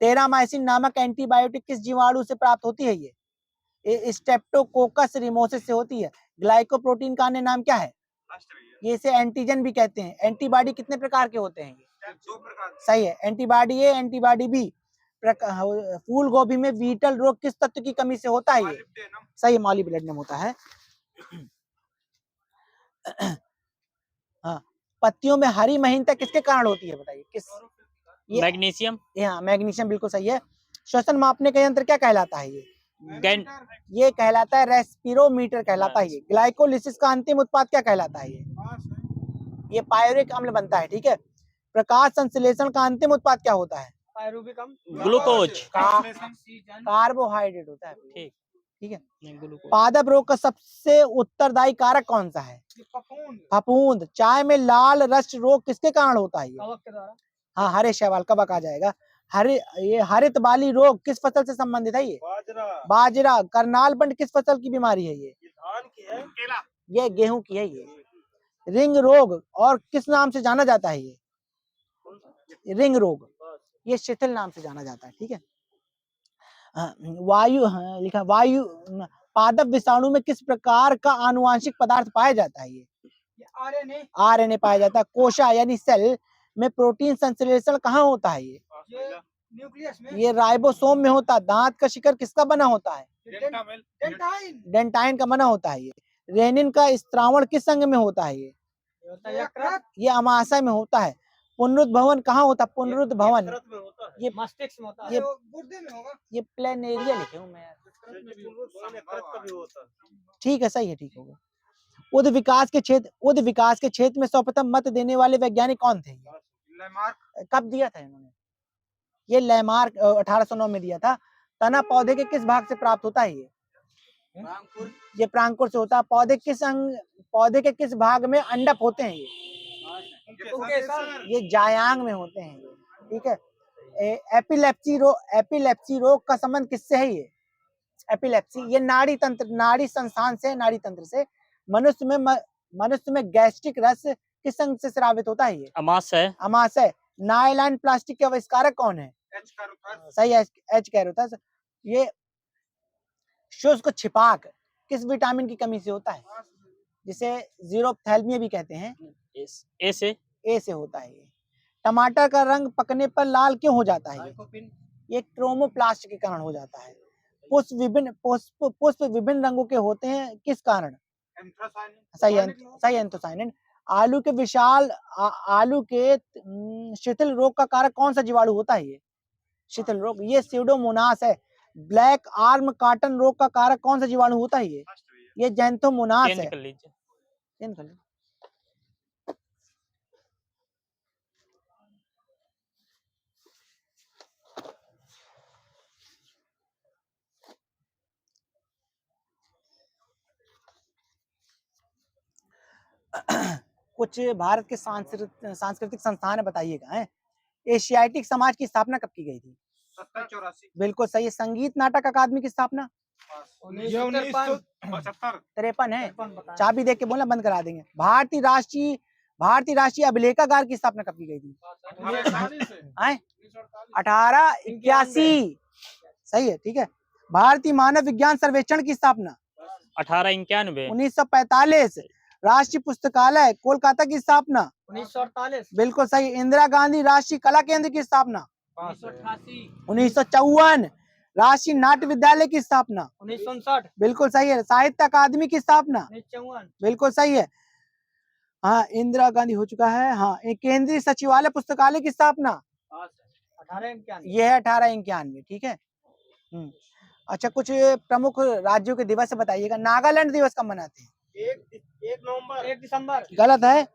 टेरामाइसिन नामक एंटीबायोटिक किस जीवाणु से प्राप्त होती है? ये स्ट्रेप्टोकोकस रिमोसिस से होती है। ग्लाइकोप्रोटीन का अन्य नाम क्या है? ये इसे एंटीजन भी कहते हैं। एंटीबॉडी कितने प्रकार के होते हैं? 2 प्रकार। सही है। एंटीबॉडी ए, एंटीबॉडी बी। फूल गोभी में बीटल रोग किस तत्व की कमी से होता है? ये सही है, मॉलिब्डेनम होता है। हाँ। पत्तियों में हरी महीनता किसके कारण होती है? बताइए किस? मैग्नीशियम। हाँ, मैग्नीशियम बिल्कुल सही है। श्वसन मापने का यंत्र क्या कहलाता है? ये कहलाता है रेस्पिरोमीटर कहलाता है। ये ग्लाइकोलिसिस का अंतिम उत्पाद क्या कहलाता है? ये पायरुविक अम्ल बनता है। ठीक है। प्रकाश संश्लेषण का अंतिम उत्पाद क्या होता है? ग्लूकोज। कार्बोहाइड्रेट होता है। ठीक। ठीक है। पादप रोग का सबसे उत्तरदायी कारक कौन सा है? फफूंद। चाय में लाल रस रोग किसके कारण होता है? कवक के द्वारा। हाँ, हरे शैवाल, कवक आ जाएगा। ये हरित बाली रोग किस फसल से संबंधित है? ये बाजरा। करनाल बंड किस फसल की बीमारी है? ये धान की है। ये गेहूं की है। ये रिंग रोग और किस नाम से जाना जाता है? ये रिंग रोग, ये शिथिल नाम से जाना जाता है। ठीक है। वायु, लिखा वायु। पादप विषाणु में किस प्रकार का आनुवांशिक पदार्थ पाया जाता है? ये आरएनए पाया जाता है। कोशा यानी सेल में प्रोटीन संश्लेषण कहाँ होता है? ये न्यूक्लियस में। ये राइबोसोम में होता है। दांत का शिखर किसका बना होता है? डेंटाइन का बना होता है। ये रेनिन का स्त्रावण किस अंग में होता है? ये अमाशय में होता है। पुनरुद्भवन कहाँ होता है? पुनरुद्भवन ये मस्तिष्क में होता है। ये गुर्दे में होगा। ये प्लेनेरिया लिखे हूँ मैं। ठीक है, सही है, ठीक होगा। उद विकास के क्षेत्र में सर्वप्रथम मत देने वाले वैज्ञानिक कौन थे? कब दिया था इन्होंने? ये लैमार्क 1809 में दिया था। तना पौधे के किस भाग से प्राप्त होता है? ये प्रांकुर से होता है। पौधे के किस भाग में अंडक होते हैं? ये जायांग में होते हैं। ठीक है। एपिलेप्सी रोग का संबंध किससे है? ये एपिलेप्सी ये नाड़ी संस्थान से, नाड़ी तंत्र से। मनुष्य में गैस्ट्रिक रस किस अंग से स्रावित होता है? ये अमाशय। नायलॉन प्लास्टिक के आविष्कारक कौन है? सही है, एच कैरोथस। ये शुष्क छिपाक किस विटामिन की कमी से होता है? जिसे जीरोप्थैल्मिया भी कहते हैं। ए से होता है। ये टमाटर का रंग पकने पर लाल क्यों हो जाता है? ये क्रोमोप्लास्ट के कारण हो जाता है। पुष्प विभिन्न रंगों के होते हैं किस कारण? सही एंथोसाइनिन। आलू के शिथिल रोग का कारक कौन सा जीवाणु होता है? ये शिथिल रोग ये स्यूडोमोनास है। ब्लैक आर्म काटन रोग का कारक कौन सा जीवाणु होता है? ये जैंथोमोनास चेंज है। कर लीजिए। चेंज कर लो। कुछ भारत के सांस्कृतिक संस्थान बताइएगा। हैं? एशियाटिक समाज की स्थापना कब की गई थी? 1784। बिल्कुल सही है। संगीत नाटक अकादमी की स्थापना? 1975। 53 है। 53 बताया। चाबी देख के बोलना, बंद करा देंगे। भारतीय राष्ट्रीय अभिलेखागार की स्थापना कब की गई थी? 1881। सही है, ठीक है। भारतीय मानव विज्ञान सर्वेक्षण की स्थापना? 1891। 1945। राष्ट्रीय पुस्तकालय कोलकाता की स्थापना? 1948। बिल्कुल सही। इंदिरा गांधी राष्ट्रीय कला केंद्र की स्थापना? 1988। 1954। राष्ट्रीय नाट्य विद्यालय की स्थापना? 1959। बिल्कुल सही है। साहित्य अकादमी की स्थापना? 1954। बिल्कुल सही है। हाँ, इंदिरा गांधी हो चुका है। हाँ, एक केंद्रीय सचिवालय पुस्तकालय की स्थापना? 1891। ये है 1891, ठीक है। अच्छा, कुछ प्रमुख राज्यों के दिवस बताइएगा। नागालैंड दिवस कब मनाते हैं? 1 नवंबर। 1 दिसंबर। गलत है,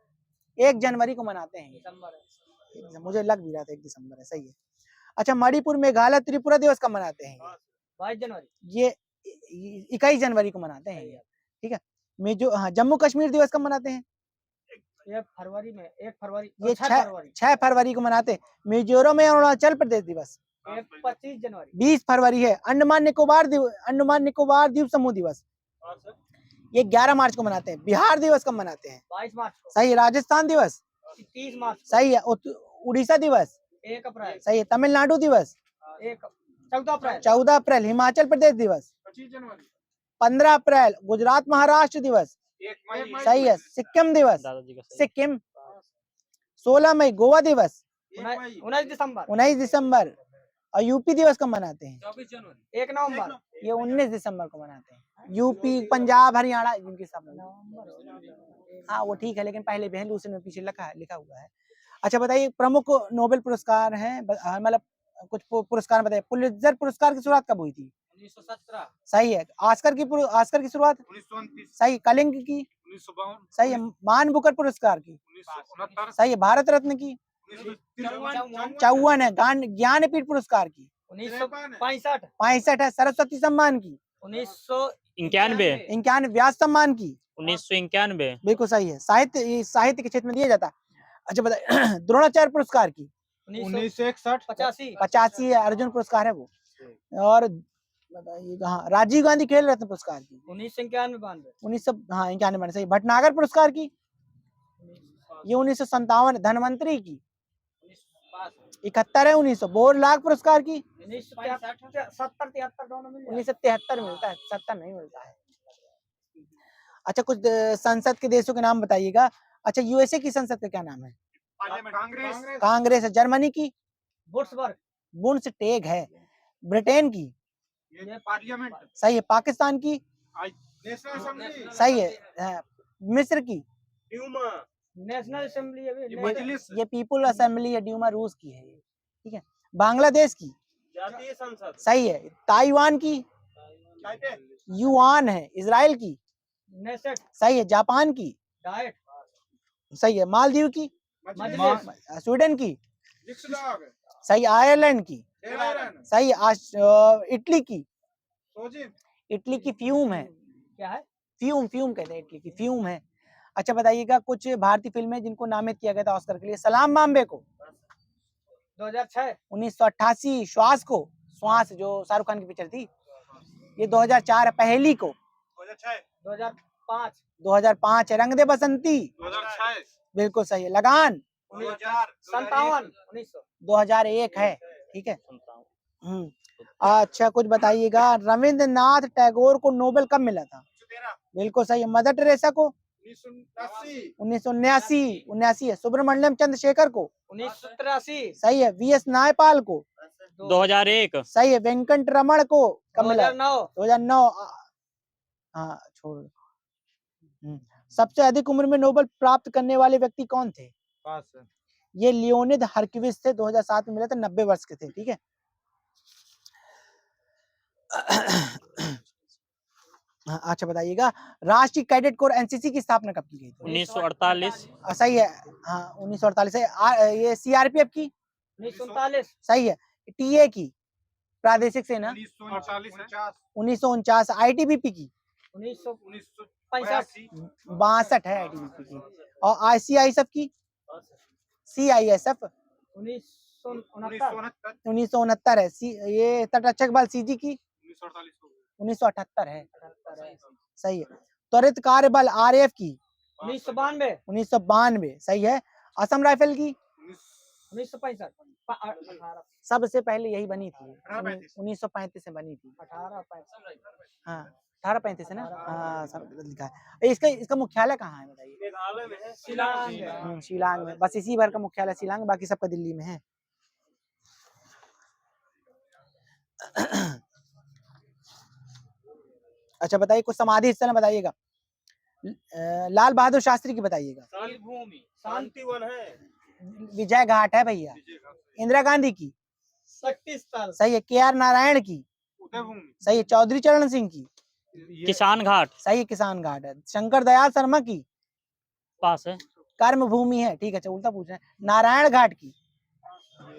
1 जनवरी को मनाते हैं। दिसंबर। मुझे लग भी रहा था 1 दिसंबर है, सही है। अच्छा, मणिपुर मेघालय त्रिपुरा दिवस कब मनाते हैं? 22 जनवरी। ये 21 जनवरी को मनाते हैं, ठीक है। जम्मू कश्मीर दिवस कब मनाते हैं? 1 फरवरी में। 1 फरवरी। ये 6 फरवरी। 6 फरवरी को मनाते हैं। मिजोरम और अरुणाचल प्रदेश दिवस? 25 जनवरी। 20 फरवरी है। अंडमान निकोबार द्वीप समूह दिवस? ये 11 मार्च को मनाते हैं। बिहार दिवस कब मनाते हैं? 22 मार्च को। सही है। राजस्थान दिवस? 30 मार्च को। सही है। उड़ीसा दिवस? 1 अप्रैल। सही है। तमिलनाडु दिवस? 14 अप्रैल। 14 अप्रैल। हिमाचल प्रदेश दिवस? 25 जनवरी। 15 अप्रैल। गुजरात महाराष्ट्र दिवस? 1 मई। सही है। सिक्किम दिवस? दादाजी का सही। सिक्किम। 16 मई। गोवा दिवस? 19 दिसंबर। 19 दिसंबर। और यूपी दिवस कब मनाते हैं? 24 जनवरी। 1 नवंबर। ये 19 दिसंबर को मनाते हैं। यूपी, पंजाब, हरियाणा जिनकी स्थापना। हाँ, वो ठीक है, लेकिन पहले भी है, दूसरे में पीछे लिखा हुआ है। अच्छा बताइए, प्रमुख नोबेल पुरस्कार हैं, मतलब कुछ पुरस्कार बताइए। पुलित्जर पुरस्कार की शुरुआत कब हुई थी? 1917। सही है। ऑस्कर की शुरुआत? 1929। सही। कलिंग की? 1952। सही है। मान बुकर पुरस्कार की? 1969। सही है। भारत रत्न की? 54 है। ज्ञानपीठ पुरस्कार की? 1965। 65 है। सरस्वती सम्मान की? 91। 51। व्यास सम्मान की? 1991। बिल्कुल सही है। साहित्य के क्षेत्र में दिया जाता है। अच्छा बताइए, द्रोणाचार्य पुरस्कार की? 1961। 85। 85 है। अर्जुन पुरस्कार है वो। और बताइए, हाँ, राजीव गांधी खेल रत्न पुरस्कार की? 1991। 1991 सही। भटनागर पुरस्कार की? ये 1957। धनवंतरी की? 71 है। 1900। बोरलाग पुरस्कार की? 1970 दोनों मिल जाए। 1973 मिलता है, 70 नहीं मिलता है। अच्छा, कुछ संसद के देशों के नाम बताइएगा। अच्छा, यूएसए की संसद का क्या नाम है? कांग्रेस है। जर्मनी की? बुर्सबर्ग। बुंडसटैग है। ब्रिटेन की? ये पार्लियामेंट। सही है। पाकिस्तान की? National assembly. सही है। मिस्र की? National assembly. ये पीपुल असेंबली है, ड्यूमा रूस की है, ठीक है। बांग्लादेश की? जातीय संसद। सही है। ताइवान की? युआन है। इजराइल की? नेसेट। सही है। जापान की? डाइट। सही है। मालदीव की? मजलिस। स्वीडन की? सही। आयरलैंड की? सही है। इटली की? इटली की फ्यूम है। क्या है? फ्यूम कहते हैं इटली की, फ्यूम है। अच्छा बताइएगा, कुछ भारतीय फिल्में जिनको नामित किया गया था ऑस्कर के लिए। सलाम बॉम्बे को? 2006। 1988। श्वास जो शाहरुख खान की पिक्चर थी, ये 2004 है। पहली को? 2005। 2005 है। रंग दे बसंती? 2006। बिल्कुल सही है। लगान? 57। 1900। 2001 है, ठीक है। अच्छा, कुछ बताइएगा, रविंद्रनाथ टैगोर को नोबेल कब मिला था? बिल्कुल सही है। मदर टेरेसा को? 1979 है। सुब्रमण्यम चंद्रशेखर को? 1983। सही है। वीएस नायपाल को? 2001। सही है। वेंकट रमण को कब मिला? 2009। हाँ, छोड़। सबसे अधिक उम्र में नोबेल प्राप्त करने वाले व्यक्ति कौन थे? ये लियोनिद हरकिविस थे। 2007 में मिले थे, 90 वर्ष के थे, ठीक है। हाँ, अच्छा बताइएगा, राष्ट्रीय कैडेट कोर एनसीसी की स्थापना कब की गई थी? 1948 सही है। हाँ 1948 है। ये सीआरपीएफ की 1939 सही है। टीए की प्रादेशिक सेना 1948 1949। आईटीबीपी की 1965 62 है आईटीबीपी की। और आईसीआईएसएफ की सीआईएसएफ 1969 1969 है। ये तटरक्षक बल सीजी की 1978 है। सही है। त्वरित कार्य बल आरएएफ की 1992 1992 सही है। असम राइफल की 1965 सबसे पहले यही बनी थी 1835 1935 से बनी थी। 1865 हाँ 1835 है ना। हाँ सब गलत लिखा है। इसका इसका मुख्यालय कहाँ है बताइए? मेघालय में है, शिलांग में। शिलांग में। बस इसी भर का मुख्यालय शिलांग, बाकी सबका दिल्ली में है। अच्छा बताइए, कुछ समाधि स्थल बताइएगा। लाल बहादुर शास्त्री की बताइएगा। भूमि शांति वन है, विजय घाट है भैया। इंदिरा गांधी की शक्ति स्थल सही है। के आर नारायण की उदयभूमि सही है। चौधरी चरण सिंह की किसान घाट सही है, किसान घाट है। शंकर दयाल शर्मा की पास है। कर्म भूमि है। ठीक है, अच्छा उल्टा पूछ रहे हैं। नारायण घाट की,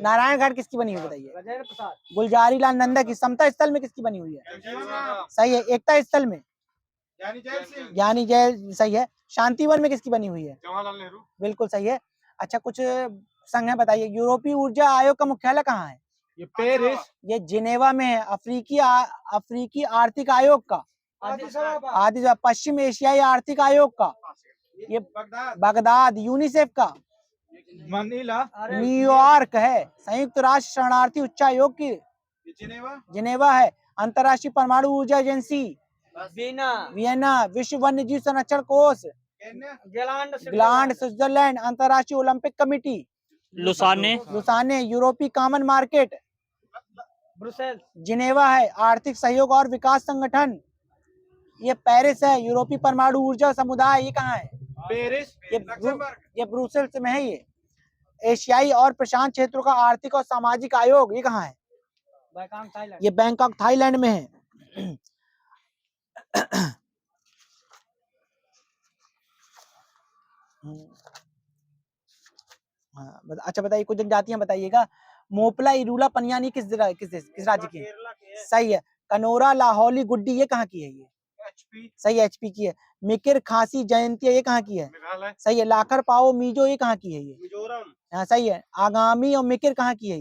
नारायण घाट किसकी बनी हुई बताइए? राजेंद्र प्रसाद गुलजारी लाल नंदा की। समता स्थल में किसकी बनी हुई है? जगजीवन राम सही है। एकता स्थल में यानी जैल सिंह ज्ञानी जय सही है। शांतिवन में किसकी बनी हुई है? जवाहरलाल नेहरू बिल्कुल सही है। अच्छा कुछ संघ बताइए। यूरोपीय ऊर्जा आयोग का मुख्यालय कहाँ है? ये पेरिस ये जिनेवा में है। अफ्रीकी आर्थिक आयोग का आदि पश्चिम एशियाई आर्थिक आयोग का ये बगदाद बगदाद। यूनिसेफ का मनीला न्यूयॉर्क है। संयुक्त राष्ट्र शरणार्थी उच्चायोग की जिनेवा जिनेवा है। अंतर्राष्ट्रीय परमाणु ऊर्जा एजेंसी बीना वियना। विश्व वन्य जीव संरक्षण कोष केन्या ग्लांड स्विट्जरलैंड। अंतर्राष्ट्रीय ओलंपिक कमेटी लुसाने लुसाने। यूरोपीय कॉमन मार्केट ब्रुसेल्स जिनेवा है। आर्थिक सहयोग और विकास संगठन ये पेरिस है। यूरोपीय परमाणु ऊर्जा समुदाय ये कहाँ है? पेरिस ये ब्रुसेल्स में है। ये एशियाई और प्रशांत क्षेत्रों का आर्थिक और सामाजिक आयोग ये कहाँ है? बैंकॉक थाईलैंड ये बैंकॉक थाईलैंड में है। हाँ, अच्छा बताइए, कुछ जनजातियां बताइएगा। मोपला इरूला पनियानी किस राज्य की है? सही है। कनोरा लाहौली गुड्डी ये कहाँ की है? ये एचपी सही है, एचपी की है। मिकिर खासी जयंतिया ये कहाँ की है? मेघालय सही है। लाखर पाओ मीजो ये कहाँ की है? ये मिजोरम हाँ सही है। आगामी और मिकिर कहाँ की है?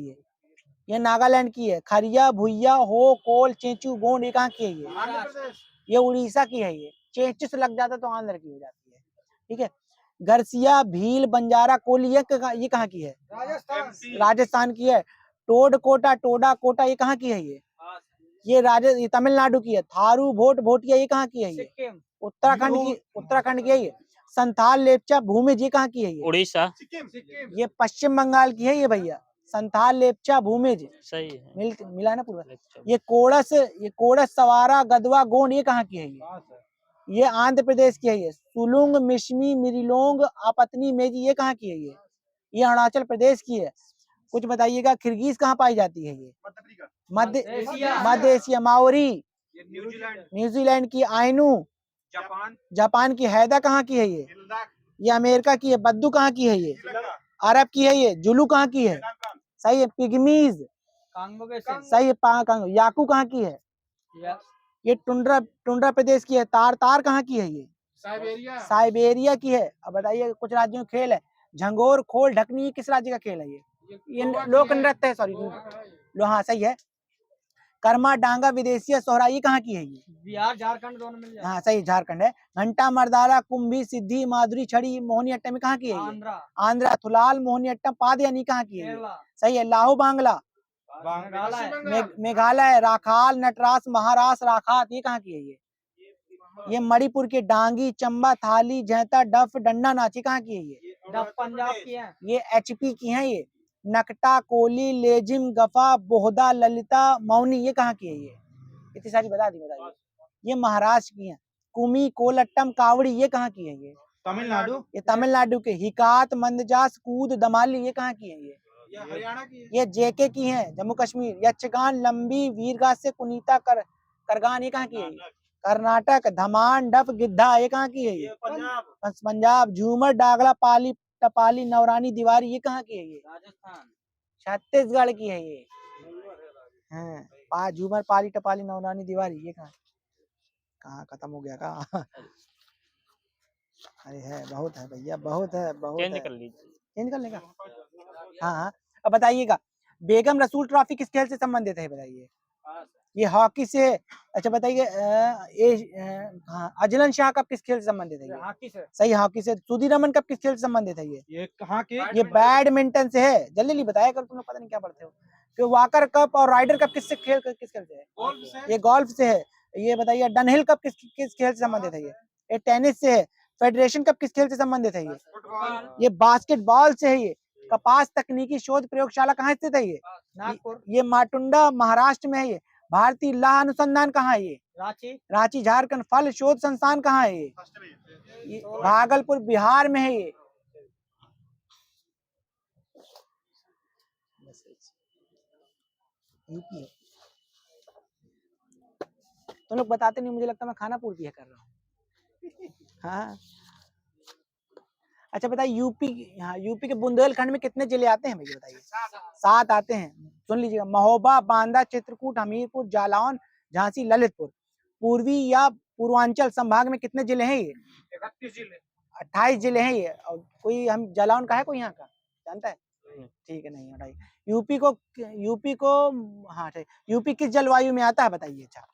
ये नागालैंड की है। खरिया भुइया हो कोल चेंचू गोंड ये कहाँ की है? आंध्र प्रदेश ये उड़ीसा की है। ये चेंचू से लग जाता तो आंध्र की हो जाती है। ठीक है। घरसिया भील बंजारा कोली ये कहाँ की है? राजस्थान राजस्थान की है। टोड कोटा टोडा कोटा ये कहाँ की है? ये तमिलनाडु की है। थारू भोट भोटिया ये कहाँ की है? ये सिक्किम उत्तराखंड की है। ये संथाल लेपचा भूमिज ये कहाँ की है? ये उड़ीसा सिक्किम ये पश्चिम बंगाल की है। ये भैया संथाल लेपचा भूमिज सही है। मिला ना पूरा। ये कोड़स सवारा गदवा गोंड ये कहाँ की है? ये आंध्र प्रदेश की है। ये सुलुंग मिश्मी मिरिलोंग आपतनी मेजी ये कहाँ की है? ये अरुणाचल प्रदेश की है। कुछ बताइएगा, किर्गिज कहाँ पाई जाती है? ये मध्य एशिया। माओरी ये न्यूजीलैंड न्यूजीलैंड की। आइनू जापान जापान की। हैदा कहाँ की है? ये अमेरिका की है। बद्दू कहाँ की है? ये अरब की है। ये जुलू कहाँ की है? सही है। पिग्मीज कांगो के सही है। याकू कहाँ की है? ये टुंड्रा प्रदेश की है। तार कहाँ की है? ये साइबेरिया की है। अब बताइए, कुछ राज्यों के खेल है। झंगोर खोल ढकनी ये किस राज्य का खेल है? ये लोक नृत्य है। सॉरी हाँ सही है। कर्मा डांगा विदेशी सोहरा ये कहाँ की है? ये बिहार झारखंड दोनों मिल जाए। हाँ सही, झारखंड है। घंटा मर्दारा कुंभी सिद्धि माधुरी छड़ी मोहनी अट्टम में कहाँ की है? ये आंध्रा आंध्रा। थुलाल मोहनी अट्टम पादयानी कहाँ की है? ये केरला सही है। लाहू बांग्ला मेघालय मेघालय। राखाल नटरास महाराष्ट्र राखात ये कहाँ की है? ये मणिपुर के। डांगी चंबा थाली जैता डफ डंडा नाची कहाँ की है? डफ पंजाब की है। ये एचपी की है। ये नकटा कोली लेजिम गफा बोहदा ललिता मौनी ये कहाँ की है? ये इतनी सारी बताइए। ये महाराष्ट्र की है। कुमी कोलट्टम कावड़ी ये कहाँ की है? ये तमिलनाडु के। हिकात मंदजास कूद दमाली ये कहाँ की है? ये हरियाणा की है। ये जेके की है, जम्मू कश्मीर। यक्षगान लंबी वीरगात से कुनीता कर करगान ये कहाँ की है? कर्नाटक। धमान, डफ, गिद्धा ये कहाँ की है? ये पंजाब। झूमर, डागला, पाली, टपाली, नवरानी, दीवारी ये कहाँ की है? ये राजस्थान। छत्तीसगढ़ की है ये। हाँ, झूमर, पाली, टपाली, नवरानी, दीवारी ये कहाँ खत्म हो गया कहाँ? अरे है, बहुत है भैया, बहुत है, बहुत चेंज है। कर लीजिए। चेंज कर लेगा? हाँ हाँ। अब बताइएगा, बेगम रसूल ट्रॉफी किस खेल से संबंधित है बताइए? ये हॉकी से। अच्छा बताइए, हाँ, अजलन शाह कप किस खेल से संबंधित है? ये हॉकी से। सही, हॉकी से। सुधीर रमन कप किस खेल से संबंधित है? ये कहाँ के? ये बैडमिंटन से है। जल्दी जल्दी बताया करो, तुम लोग पता नहीं क्या पढ़ते हो। फिर वाकर कप और राइडर कप किस खेल से है? गोल्फ से। ये गोल्फ से है। ये बताइए, डनहिल कप किस खेल से संबंधित है? ये टेनिस से है। फेडरेशन कप किस खेल से संबंधित है? फुटबॉल। ये बास्केटबॉल से है। ये कपास तकनीकी शोध प्रयोगशाला कहाँ स्थित है? ये नागपुर। ये माटुंडा महाराष्ट्र में है। ये भारतीय लाह अनुसंधान कहाँ है? ये रांची। रांची झारखंड। फल शोध संस्थान कहाँ है? ये भागलपुर बिहार में है। ये यूपी है। तुम लोग बताते नहीं, मुझे लगता मैं खाना पूर्ति है कर रहा हूँ। हाँ। अच्छा बताइए, यूपी के बुंदेलखंड में कितने जिले आते हैं मुझे बताइए? 7 आते हैं। सुन लीजिएगा, महोबा, बांदा, चित्रकूट, हमीरपुर, जालौन, झांसी, ललितपुर। पूर्वी या पूर्वांचल संभाग में कितने जिले हैं? ये 31 जिले। 28 जिले हैं ये। और कोई हम जालौन का है कोई यहाँ का जानता है? ठीक है, नहीं हटाइए। यूपी को हाँ ठीक। यूपी किस जलवायु में आता है बताइए? अच्छा,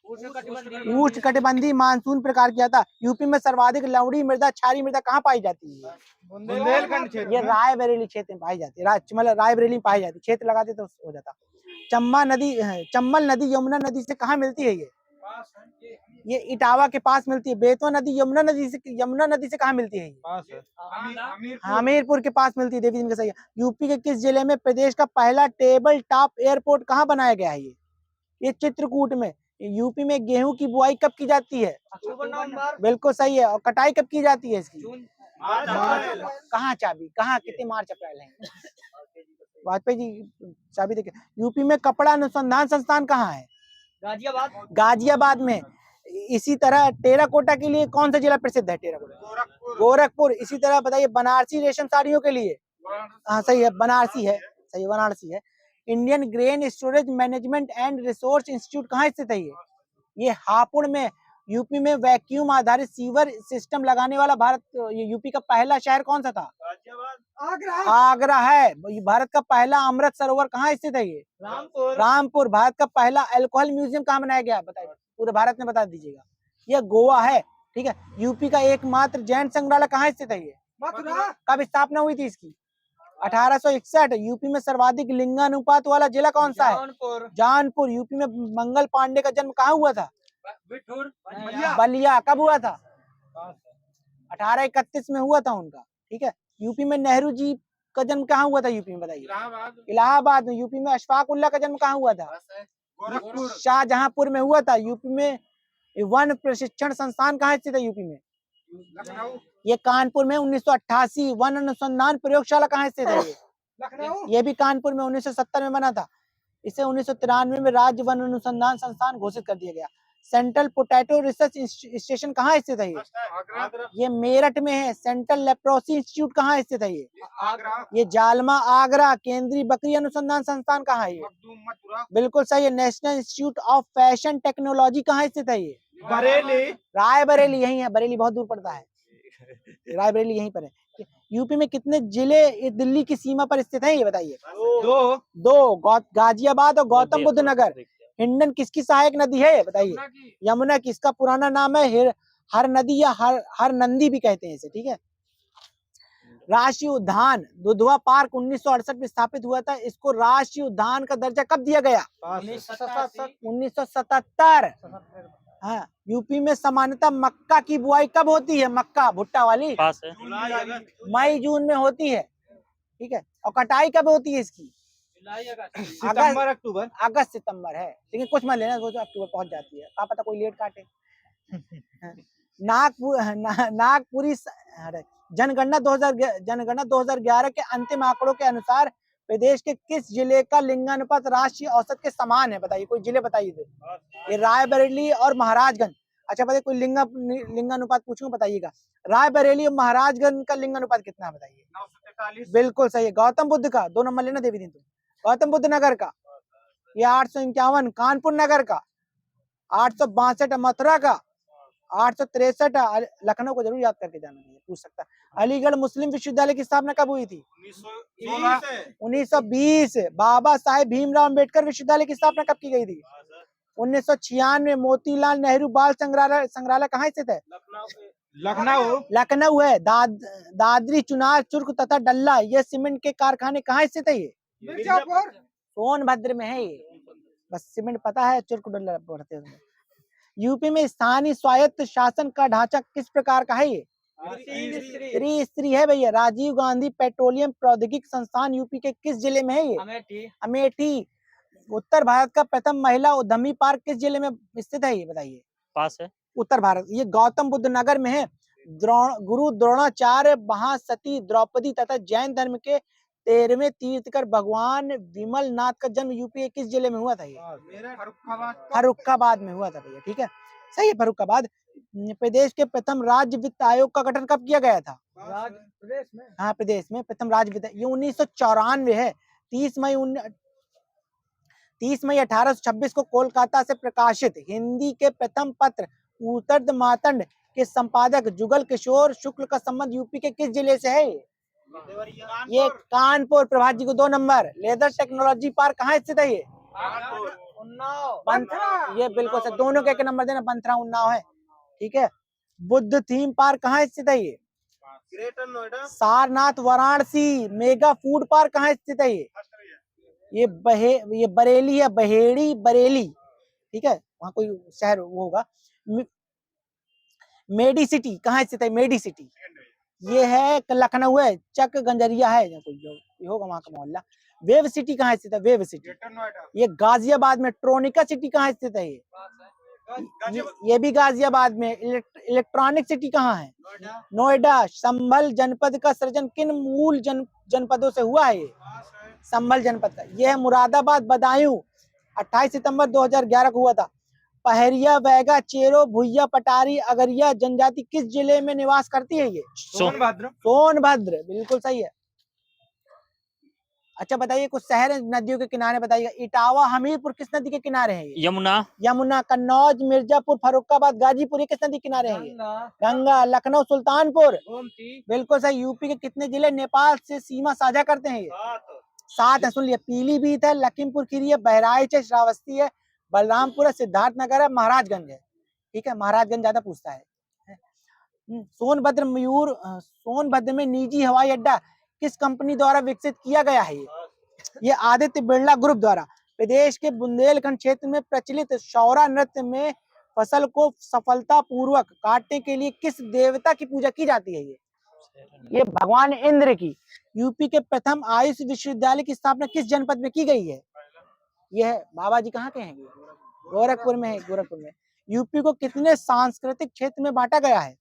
उष्णकटिबंधीय मानसून प्रकार की आता है। यूपी में सर्वाधिक लवणी मृदा, क्षारीय मृदा कहाँ पाई जाती है? बुंदेलखंड क्षेत्र ये में। रायबरेली क्षेत्र में पाई जाती है। मतलब रायबरेली में पाई जाती है। क्षेत्र लगाते तो हो जाता। चम्बल नदी यमुना नदी से कहाँ मिलती है? ये इटावा के पास मिलती है। बेतवा नदी यमुना नदी से कहाँ मिलती है? हमीरपुर के पास मिलती है। देवी जी का सही है। यूपी के किस जिले में प्रदेश का पहला टेबल टॉप एयरपोर्ट कहाँ बनाया गया है? ये चित्रकूट में। यूपी में गेहूं की बुआई कब की जाती है? अक्टूबर नवंबर। बिल्कुल सही है। और कटाई कब की जाती है इसकी? जून। कहाँ चाबी कहाँ? कितने मार्च अप्रैल है? वाजपेयी जी चाबी देखे। यूपी में कपड़ा अनुसंधान संस्थान कहाँ है? गाजियाबाद। गाजियाबाद में। इसी तरह टेराकोटा के लिए कौन सा जिला प्रसिद्ध है? टेराकोटा गोरखपुर। इसी तरह बताइए, बनारसी रेशम साड़ियों के लिए? हाँ सही है, बनारसी है। सही, वाराणसी है। Indian grain storage management and resource institute कहाँ स्थित है? ये हापुड़ में। यूपी में वैक्यूम आधारित सीवर सिस्टम लगाने वाला यूपी का पहला शहर कौन सा था? आगरा है। भारत का पहला अमृत सरोवर कहाँ स्थित है? ये रामपुर। भारत का पहला अल्कोहल म्यूजियम कहाँ बनाया गया बताइए? पूरे भारत में बता दीजिएगा। ये गोवा है। ठीक है। यूपी का एकमात्र जैन संग्रहालय कहाँ स्थित है? ये कब स्थापना हुई थी इसकी? 1861। यूपी में सर्वाधिक लिंगानुपात वाला जिला कौन सा है? जौनपुर। यूपी में मंगल पांडे का जन्म कहाँ हुआ था? बलिया। कब हुआ था? 1831 में हुआ था उनका। ठीक है। यूपी में नेहरू जी का जन्म कहाँ हुआ था? यूपी में बताइए। इलाहाबाद में। यूपी में अशफाक उल्लाह का जन्म कहाँ हुआ था? शाहजहांपुर में हुआ था। यूपी में वन प्रशिक्षण संस्थान कहाँ स्थित है? यूपी में ये कानपुर में। 1988 वन अनुसंधान प्रयोगशाला कहाँ स्थित है? ये भी कानपुर में। 1970 में बना था। इसे 1993 में राज्य वन अनुसंधान संस्थान घोषित कर दिया गया। सेंट्रल पोटैटो रिसर्च स्टेशन कहाँ स्थित है? ये मेरठ में है। सेंट्रल लेप्रोसी इंस्टीट्यूट कहाँ स्थित है? ये जालमा आगरा। केंद्रीय बकरी अनुसंधान संस्थान कहाँ है? बिल्कुल सही है। National institute of fashion technology कहाँ स्थित है? ये बरेली। रायबरेली यही है। बरेली बहुत दूर पड़ता है। रायबरेली यहीं पर है। यूपी में कितने जिले दिल्ली की सीमा पर स्थित हैं? ये बताइए। दो। गाजियाबाद और गौतम बुद्ध नगर। हिंडन किसकी सहायक नदी है? बताइए। यमुना की। इसका पुराना नाम है हर नदी या हर नंदी भी कहते हैं इसे। ठीक है। राष्ट्रीय उद्यान दुधवा पार्क 1968 में स्थापित हुआ था। इसको राष्ट्रीय उद्यान का दर्जा कब दिया गया? 1977। हाँ। यूपी में सामान्यतः मक्का की बुआई कब होती है? मक्का भुट्टा वाली पास है। मई जून में होती है। ठीक है। और कटाई कब होती है इसकी? सितंबर अक्टूबर। अगस्त सितंबर है। लेकिन कुछ मत लेना, वो तो अक्टूबर पहुंच जाती है। क्या पता कोई लेट काटे। नागपुरी जनगणना 2011 के अंतिम आंकड़ों के अनुसार प्रदेश के किस जिले का लिंगानुपात राष्ट्रीय औसत के समान है? बताइए, कोई जिले बताइए तो। ये रायबरेली और महाराजगंज। अच्छा बताइए, कोई लिंगानुपात पूछूं, बताइएगा। रायबरेली और महाराजगंज का लिंगानुपात कितना है बताइए? 943। बिल्कुल सही है। गौतम बुद्ध का 2 नंबर लेना देवी दिन तुम। गौतम बुद्ध नगर का ये 851, कानपुर नगर का 862, मथुरा का 863, लखनऊ को जरूर याद करके जाना, नहीं पूछ सकता। अलीगढ़ मुस्लिम विश्वविद्यालय की स्थापना कब हुई थी? 1920। बाबा साहेब भीमराव अम्बेडकर विश्वविद्यालय की स्थापना कब की गई थी? 1996। मोतीलाल नेहरू बाल संग्रहालय कहाँ स्थित है? लखनऊ। लखनऊ है। दादरी, चुनार, चुर्क तथा डल्ला ये सीमेंट के कारखाने कहाँ स्थित है? ये मिर्जापुर। सोनभद्र में है ये। बस सीमेंट पता है, चुर्क डल्ला पढ़ते हैं। यूपी में स्थानीय स्वायत्त शासन का ढांचा किस प्रकार का है? ये त्रिस्तरीय है भैया। राजीव गांधी पेट्रोलियम प्रौद्योगिकी संस्थान यूपी के किस जिले में है? ये अमेठी। अमेठी। उत्तर भारत का प्रथम महिला उद्यमी पार्क किस जिले में स्थित है? ये बताइए। पास है। उत्तर भारत, ये गौतम बुद्ध नगर में है। गुरु द्रोणाचार्य, महासती द्रौपदी तथा जैन धर्म के 13वें तीर्थकर भगवान विमल नाथ का जन्म यूपी के किस जिले में हुआ था? ये फर्रुखाबाद में हुआ था भैया। ठीक है, सही है, फर्रुखाबाद। प्रदेश के प्रथम राज्य वित्त आयोग का गठन कब किया गया था? प्रदेश में। हाँ, प्रदेश में प्रथम राज्य वित्त, ये 1994 है। 30 मई 1826 को कोलकाता से प्रकाशित हिंदी के प्रथम पत्र उत्तर्द मातंड के संपादक जुगल किशोर शुक्ल का संबंध यूपी के किस जिले से है? ये कानपुर। प्रभात जी को 2 नंबर। लेदर टेक्नोलॉजी पार्क कहाँ स्थित है? ये उन्नाव। ये बिल्कुल सर, दोनों के नंबर देना। बंथरा उन्नाव है। ठीक है। बुद्ध थीम पार्क कहाँ स्थित है? ये greater Noida. Sarnath Varanasi. Mega food park कहाँ स्थित है? ये बरेली है, बहेड़ी बरेली। ठीक है, वहाँ कोई शहर वो होगा। मेडी सिटी कहाँ स्थित है? मेडी सिटी ये है लखनऊ है। चक गंजरिया है या कोई जो होगा वहाँ का मोहल्ला। वेव सिटी कहाँ स्थित है? वेव सिटी ये गाजियाबाद में। ट्रोनिका सिटी कहाँ स्थित है? ये भी गाजियाबाद में। इलेक्ट्रॉनिक सिटी कहाँ है? नोएडा। संभल जनपद का सृजन किन मूल जनपदों से हुआ है? ये संभल जनपद का। यह है मुरादाबाद। बदायूं 28 सितंबर 2011 को हुआ था। पहरिया, वैगा, चेरो, भुइया, पटारी, अगरिया जनजाति किस जिले में निवास करती है? ये सोनभद्र। सोनभद्र, बिल्कुल सही है। अच्छा बताइए, कुछ शहर नदियों के किनारे बताइएगा। इटावा, हमीरपुर किस नदी के किनारे है? ये यमुना। यमुना। कन्नौज, मिर्जापुर, फर्रुखाबाद, गाजीपुर ये किस नदी के किनारे है? ये गंगा। लखनऊ, सुल्तानपुर, बिल्कुल सही। यूपी के कितने जिले नेपाल से सीमा साझा करते हैं? ये 7 है। सुन लिया, पीलीभीत है, लखीमपुर खीरी है, बहराइच है, श्रावस्ती है, बलरामपुर है, सिद्धार्थनगर है, महाराजगंज है। ठीक है, महाराजगंज ज्यादा पूछता है। सोनभद्र में निजी हवाई अड्डा किस कंपनी द्वारा विकसित किया गया है? ये आदित्य बिरला ग्रुप द्वारा। प्रदेश के बुंदेलखंड क्षेत्र में प्रचलित शौरा नृत्य में फसल को सफलता पूर्वक काटने के लिए किस देवता की पूजा की जाती है? ये भगवान इंद्र की। यूपी के प्रथम आयुष विश्वविद्यालय की स्थापना किस जनपद में की गई है? यह बाबा जी कहाँ के हैं? गोरखपुर में है। गोरखपुर में। यूपी को कितने सांस्कृतिक क्षेत्र में बांटा गया है?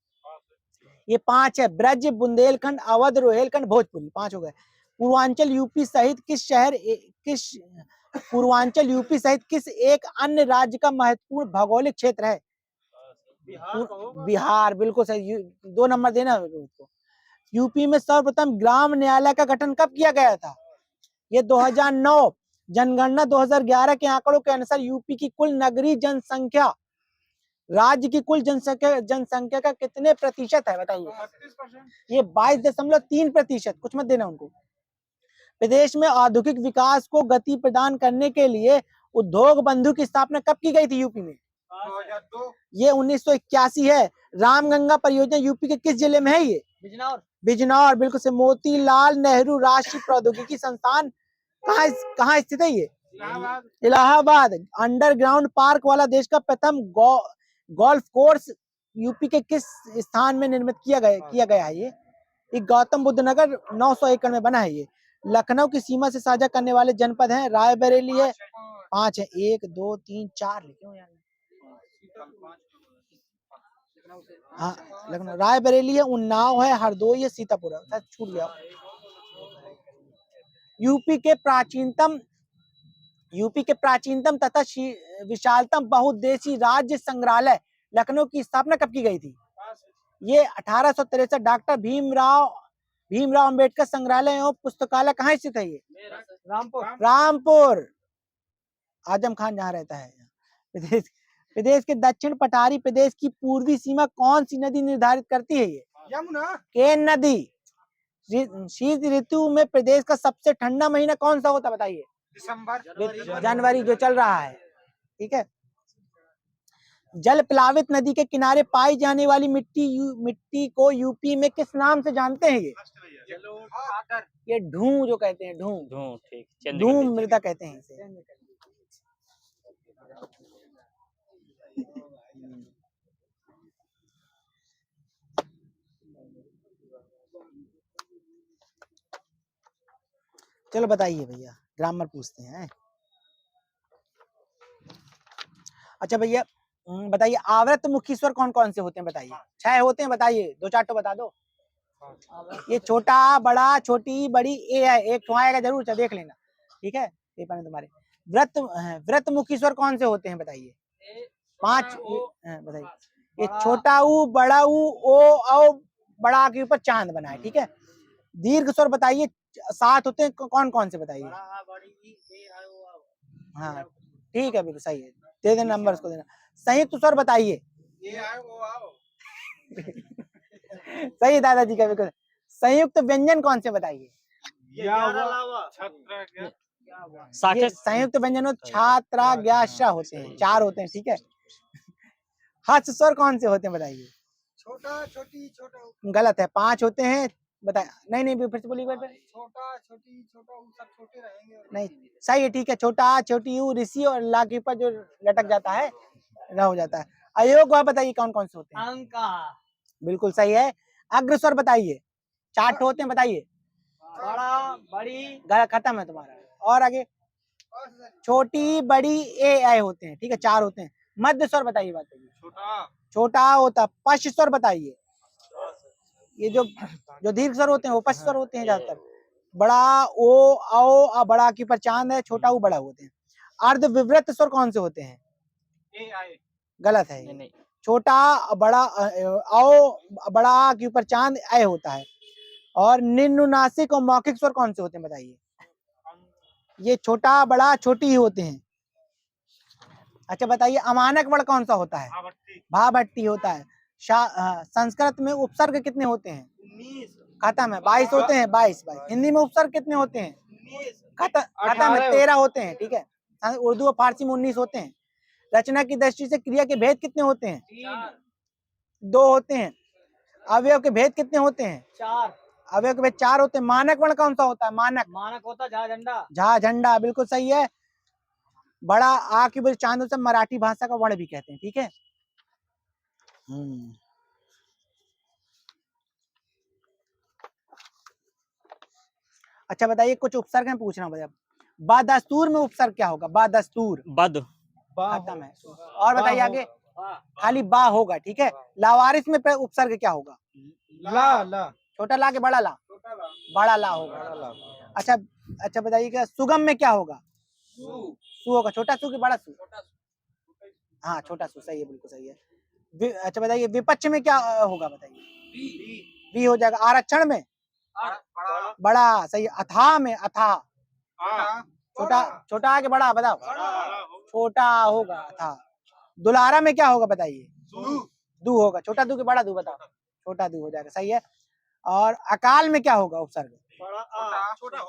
ये 5 है। ब्रज, बुंदेलखंड, अवध, रोहेलखंड, भोजपुरी। 5 हो गए। पूर्वांचल यूपी सहित किस एक अन्य राज्य का महत्वपूर्ण भौगोलिक क्षेत्र है? बिहार, बिल्कुल सही। 2 नंबर देना उसको। यूपी में सर्वप्रथम ग्राम न्यायालय का गठन कब किया गया था? ये 2009। जनगणना 2011 के आंकड़ों के अनुसार यूपी की कुल नगरीय जनसंख्या राज्य की कुल जनसंख्या का कितने प्रतिशत है बताइए? ये 22.3%। कुछ मत देना उनको। प्रदेश में औद्योगिक विकास को गति प्रदान करने के लिए उद्योग बंधु की स्थापना कब की गई थी यूपी में? 2002। ये 1981 है। रामगंगा परियोजना यूपी के किस जिले में है? ये बिजनौर, बिल्कुल से। मोतीलाल नेहरू राष्ट्रीय प्रौद्योगिकी संस्थान कहाँ स्थित है? ये इलाहाबाद। अंडरग्राउंड पार्क वाला देश का प्रथम गोल्फ कोर्स यूपी के किस स्थान में निर्मित किया गया है? ये गौतम बुद्ध नगर 900 एकड़ में बना है। ये लखनऊ की सीमा से साझा करने वाले जनपद हैं। रायबरेली है। 5 है। 1 2 3 4 लिखे हो यार। हाँ, लखनऊ। रायबरेली है, उन्नाव है, हरदोई है, सीतापुर है। छूट गया। यूपी के प्राचीनतम तथा विशालतम बहुउद्देशीय राज्य संग्रहालय लखनऊ की स्थापना कब की गई थी? ये 1863। डॉक्टर भीमराव अंबेडकर संग्रहालय एवं पुस्तकालय कहाँ स्थित है? ये रामपुर। आजम खान जहाँ रहता है। प्रदेश के दक्षिण पठारी प्रदेश की पूर्वी सीमा कौन सी नदी निर्धारित करती है? ये यमुना। केन नदी। शीत ऋतु में प्रदेश का सबसे ठंडा महीना कौन सा होता है बताइए? दिसंबर। जनवरी जो चल रहा है। ठीक है। जल प्लावित नदी के किनारे पाई जाने वाली मिट्टी को यूपी में किस नाम से जानते हैं? ये ढूं जो कहते हैं, ढूं। धूम, ठीक। ढूं मृदा कहते हैं इसे। चलो बताइए भैया, ग्रामर पूछते हैं। अच्छा भैया बताइए, आवर्त मुखी स्वर कौन कौन से होते हैं बताइए? 6 होते हैं, बताइए। 2-4 तो बता दो। ये छोटा, बड़ा, छोटी, बड़ी ए है। एक तो आएगा जरूर, देख लेना। ठीक है, पेपर में तुम्हारे। व्रत मुखी स्वर कौन से होते हैं बताइए? 5 बताइए। ये छोटा ऊ, बड़ा ऊ, ओ, औ, बड़ा के ऊपर चांद बना है। ठीक है। दीर्घ स्वर बताइए 7 होते हैं, कौन कौन से बताइए? हाँ ठीक है, बिल्कुल सही है। दे देना नंबर, उसको देना। संयुक्त स्वर बताइए। सही है दादाजी का, बिल्कुल। संयुक्त व्यंजन कौन से बताइए? ये संयुक्त व्यंजन छात्रा ज्ञाशा होते हैं, 4 होते हैं। ठीक है। हस्त स्वर कौन से होते हैं बताइए? छोटा, छोटी, छोटा। गलत है, 5 होते हैं। बताए नहीं, फिर से बोलिए। छोटा, छोटी, छोटा, वो सब छोटे रहेंगे। नहीं, सही है। ठीक है। छोटा, छोटी, यू, ऋषि और ला के ऊपर जो लटक जाता है ना हो जाता है। अयोग वह बताइए कौन कौन से होते हैं? अंका। बिल्कुल सही है। अग्र स्वर बताइए। 4 होते हैं, बताइए। बड़ा, बड़ी। गलत, खत्म है तुम्हारा। और आगे छोटी, बड़ी, ए आए होते हैं। ठीक है, 4 होते हैं। मध्य स्वर बताइए। छोटा होता। पश्च स्वर बताइए। ये जो दीर्घ स्वर होते हैं वो पश्च स्वर होते हैं ज्यादातर। बड़ा ओ, औ, बड़ा के ऊपर चांद है, छोटा ऊ, बड़ा होते हैं। अर्ध विवृत स्वर कौन से होते हैं? गलत है। नहीं। छोटा, बड़ा, औ, बड़ा के ऊपर चांद, ऐ होता है। और निम्नुनासिक और मौखिक स्वर कौन से होते हैं बताइए? ये छोटा, बड़ा, छोटी ही होते हैं। अच्छा बताइए, अमानक वर्ण कौन सा होता है? भा भट्टी होता है। संस्कृत में उपसर्ग कितने होते हैं? खत्म है, 22 होते हैं। 22। हिंदी में उपसर्ग कितने होते हैं? खत्म है, 13 होते हैं। ठीक है। उर्दू और फारसी में 19 होते हैं। रचना की दृष्टि से क्रिया के भेद कितने होते हैं? 2 होते हैं। अवयव के भेद कितने होते हैं? 4। अवयव के भेद 4 होते हैं। मानक वर्ण कौन सा होता है? मानक होता झा झंडा। झा झंडा, बिल्कुल सही है। बड़ा आ की वजह चांद से मराठी भाषा का वर्ण भी कहते हैं। ठीक है। अच्छा बताइए, कुछ उपसर्ग में पूछ रहा हूँ भैया। बदस्तूर में उपसर्ग क्या होगा? बदस्तूर। बद। खत्म है। और बताइए आगे। खाली बा होगा। ठीक है। लावारिस में उपसर्ग क्या होगा? ला। छोटा ला के बड़ा ला? बड़ा ला होगा। अच्छा बताइए, क्या सुगम में क्या होगा? सु होगा। छोटा सु कि बड़ा सु? हाँ, छोटा सु, सही है, बिल्कुल सही है। अच्छा बताइए, विपक्ष में क्या होगा बताइए? बी हो जाएगा। आरक्षण में? बड़ा, सही है। अथाह में? अथाह। छोटा आगे बड़ा बताओ। छोटा होगा अथाह। दुलारा में क्या होगा बताइए? दू होगा। छोटा दू के बड़ा दू बताओ? छोटा दू हो जाएगा, सही है। और अकाल में क्या होगा उपसर्ग?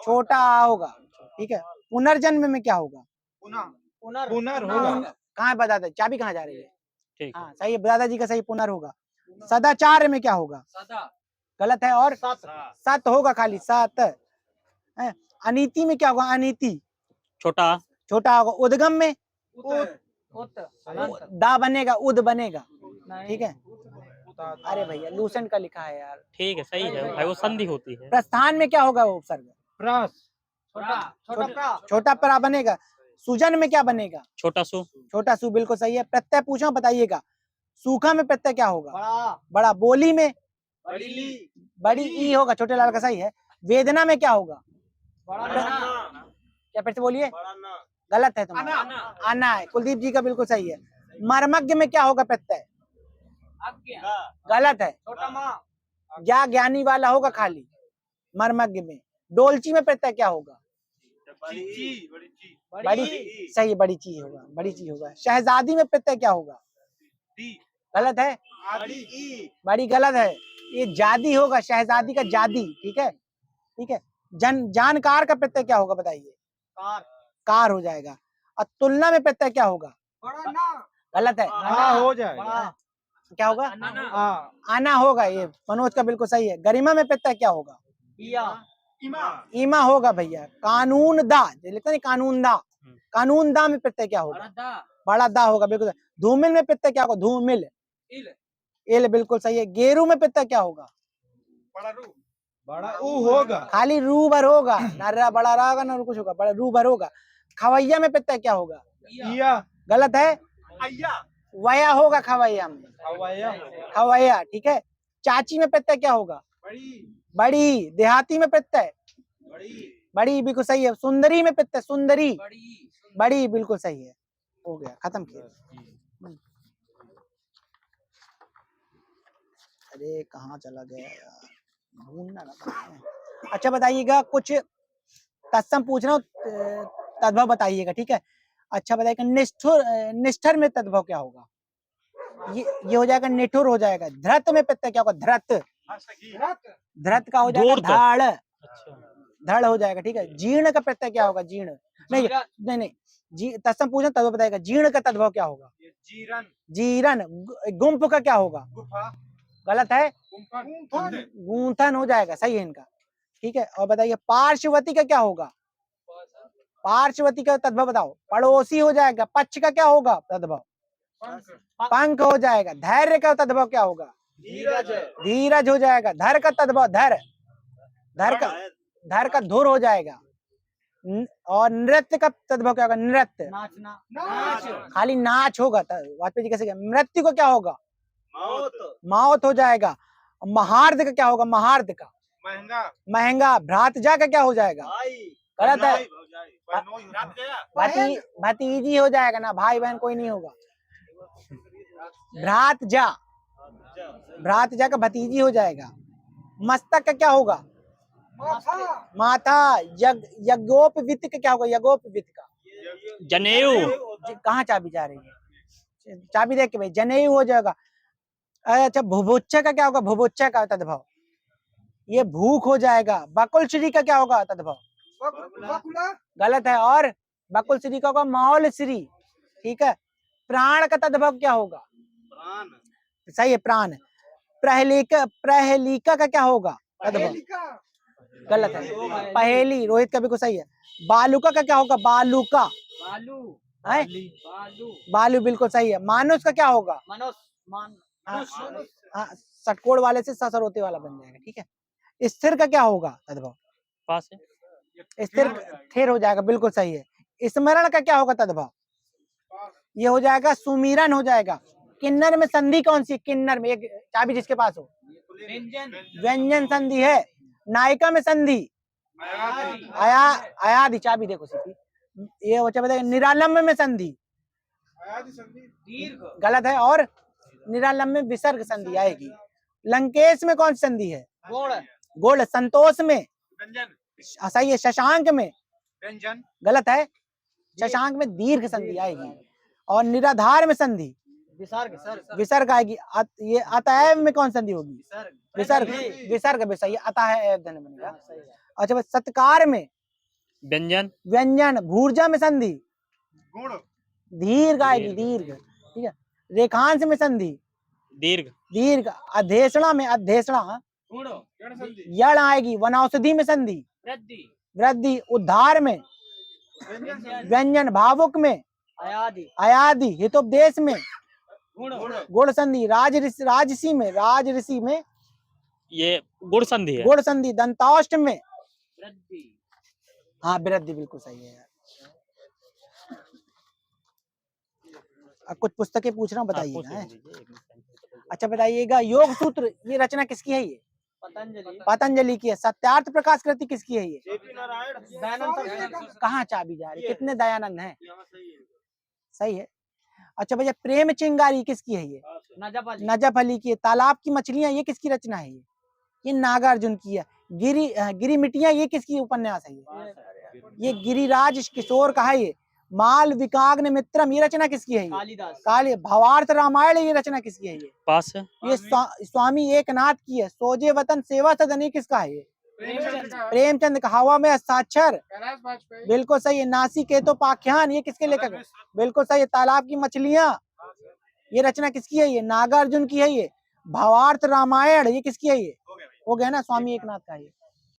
छोटा होगा। ठीक है। पुनर्जन्म में क्या होगा? पुनर होगा। कहाँ बता दे, चाबी कहाँ जा रही है? ठीक। हाँ सही है, दादाजी का सही, पुनर होगा। सदाचार में क्या होगा? गलत है। और सत होगा, खाली सत। अनीति में क्या होगा? अनीति। छोटा। छोटा होगा। उद्गम में? उत। दा बनेगा, उद बनेगा। ठीक है। अरे भैया लूसेंट का लिखा है यार। ठीक है, सही है भाई, वो संधि होती है। प्रस्थान में क्या होगा वो उपसर्ग? छोटा प्रा बनेगा। सुजन में क्या बनेगा? छोटा सु। छोटा सु, बिल्कुल सही है। प्रत्यय पूछो, बताइएगा। सूखा में प्रत्यय क्या होगा? बड़ा। बोली में? बड़ी ई होगा। छोटे लाल का सही है। वेदना में क्या होगा? बड़ा ना क्या फिर से बोलिए, गलत है तुम्हारा, आना है। कुलदीप जी का बिल्कुल सही है। मर्मज्ञ में क्या होगा प्रत्यय, गलत है। छोटा माँ ज्ञा ज्ञानी वाला होगा खाली मर्मज्ञ में। डोलची में प्रत्यय क्या होगा, बड़ी, सही है, बड़ी चीज होगा, बड़ी चीज होगा। शहजादी में प्रत्यय क्या होगा, गलत है, बड़ी गलत है, ये जादी होगा, शहजादी का जादी, ठीक है, ठीक है। जानकार का प्रत्यय क्या होगा बताइए, कार कार हो जाएगा। और तुलना में प्रत्यय क्या होगा, बड़ा ना गलत है, हाँ हो जाएगा। बड़ा क्या होगा, हाँ आना होगा, ये मनोज का बिल्कुल सही है। गरिमा में प्रत्यय क्या होगा, ईमा होगा भैया। कानून दा लिखते नहीं, कानून दा, कानून दा में प्रत्यय क्या होगा, बड़ा दा होगा, बिल्कुल। धूमिल में प्रत्यय क्या होगा, धूमिल, इल बिल्कुल सही है। गेरू में प्रत्यय क्या होगा, बड़ा ऊ होगा। खाली रू भर होगा, ना बड़ा रा होगा ना कुछ होगा, बड़ा रू भर होगा। खवैया में प्रत्यय क्या होगा, या गलत है, वया होगा खवैया में, हवाया खवैया, ठीक है। चाची में प्रत्यय क्या होगा, बड़ी। देहाती में प्रत्यय बड़ी, बिल्कुल सही है। सुंदरी में प्रत्यय सुंदरी, बड़ी, बिल्कुल सही है। हो गया, खत्म किया। अरे कहाँ चला गया यार, ढूंढना ना पड़ता है। अच्छा बताइएगा, कुछ तत्सम पूछ रहा हूँ, तद्भव बताइएगा, ठीक है। अच्छा बताइएगा, निष्ठुर में तद्भव क्या होगा, ये हो जाएगा निठुर हो जाएगा। धृत में प्रत्यय क्या होगा, धृत, धृत का हो जाएगा धूर्त। धाड़, अच्छा, धड़ हो जाएगा, ठीक है। जीर्ण का प्रत्यय क्या होगा, जीर्ण, नहीं नहीं नहीं, तत्सम पूछना तद्भव बताएगा। जीर्ण का तद्भव क्या होगा, जीरन। गुम्फ का क्या होगा, गलत है, गूंथन हो जाएगा, सही है इनका, ठीक है। और बताइए, पार्श्ववती का क्या होगा, पार्श्ववती का तद्भव बताओ। पड़ोसी हो जाएगा। पक्ष का क्या होगा तद्भव, पंख हो जाएगा। धैर्य का तद्भव क्या होगा, धीरज हो जाएगा। धर का तद्भव धर, धर का धुर हो जाएगा। और नृत्य का तद्भव क्या होगा, नृत्य, नाचना खाली नाच होगा। वाजपेयी जी कैसे, मृत्यु को क्या होगा, मौत हो जाएगा। महार्द का क्या होगा, महार्द का महंगा। भ्रातजा का क्या हो जाएगा, गलत है, भतीजी हो जाएगा ना, भाई बहन कोई नहीं होगा। भ्रातजा, भ्रातजा का भतीजी हो जाएगा। मस्तक का क्या होगा, माथा। यज्ञोपवीत का क्या होगा, यज्ञोपवीत का, जनेऊ। कहाँ चाबी जा रही है, चाबी देख के भाई, जनेऊ हो जाएगा। अच्छा, भुभुच्चा का क्या होगा, भुभुच्चा का तद्भव, ये भूख हो जाएगा। बकुल श्री का क्या होगा तद्भव, गलत है। और बकुल श्री का होगा मौल श्री, ठीक है। प्राण का तद्भव क्या होगा, सही है, प्राण। प्रहेलिका का क्या होगा तद्भव, गलत है, पहेली। रोहित का बिल्कुल सही है। बालुका का क्या होगा, बालुका, है, बालू, बिल्कुल सही है। मानुष का क्या होगा, षटकोण वाले से ससरोते वाला बन जाएगा, ठीक है। स्थिर का क्या होगा तद्भव, पास है, स्थिर, स्थिर हो जाएगा, बिल्कुल सही है। स्मरण का क्या होगा तद्भव, ये हो जाएगा सुमीरन हो जाएगा। किन्नर में संधि कौन सी, किन्नर में, एक चाबी जिसके पास हो, व्यंजन संधि है। नायिका में संधि, अयादि, चाबी देखो सीपी, ये बच्चा बताएगा। निरालंब में संधि, गलत है। और निरालंब में विसर्ग संधि आएगी। लंकेश में कौन सी संधि है, गोड़। संतोष में, सही है। शशांक में, गलत है, शशांक में दीर्घ संधि आएगी। और निराधार में संधि, विसर्ग आएगी। ये अतएव में कौन संधि होगी, विसर्ग, विसर्ग भी सही है, अतः बनेगा। अच्छा, सत्कार में व्यंजन। व्यंजन। भूर्जा में संधि, दीर्घ आएगी, दीर्घ, ठीक है। रेखांश में संधि, दीर्घ। दीर्घ। अधेषणा में, अधेषणा यण आएगी। वनौषधि में संधि, वृद्धि। उद्धार में व्यंजन। भावुक में अयादि। हितोपदेश में गुण संधि। राजसी में, राजऋषि में ये गुण संधि है। गुण संधि। दंताष्ट में, हाँ, वृद्धि, बिल्कुल सही है यार। अब कुछ पुस्तकें पूछ रहा हूँ, बताइएगा। अच्छा बताइएगा, योग सूत्र, ये रचना किसकी है, ये पतंजलि पतंजलि की है। सत्यार्थ प्रकाश कृति किसकी है ये? दयानंद सरस्वती कहाँ चाबी जा रही है? कितने दयानंद हैं? सही है। अच्छा भैया, प्रेम चिंगारी किसकी है ये? नजफ अली नजफ अली की है। तालाब की मछलियां ये किसकी रचना है? ये नागार्जुन की है। गिरी मिट्टियां ये किसकी उपन्यास है? ये गिरिराज किशोर का है। ये माल विकाग्न मित्रम ये रचना किसकी है? ये कालिदास काली भावार्थ रामायण ये रचना किसकी है? ये पास है। ये स्वामी एकनाथ की है। सोजे वतन सेवा सदन ये किसका है? ये प्रेमचंद का। हवा में हस्ताक्षर बिल्कुल सही है। नासिकेतोपाख्यान ये किसके लेखक है? बिल्कुल सही है। तालाब की मछलियां ये रचना किसकी है? ये नागार्जुन की है। ये भावार्थ रामायण ये किसकी है? ये हो गया ना, स्वामी एकनाथ का। ये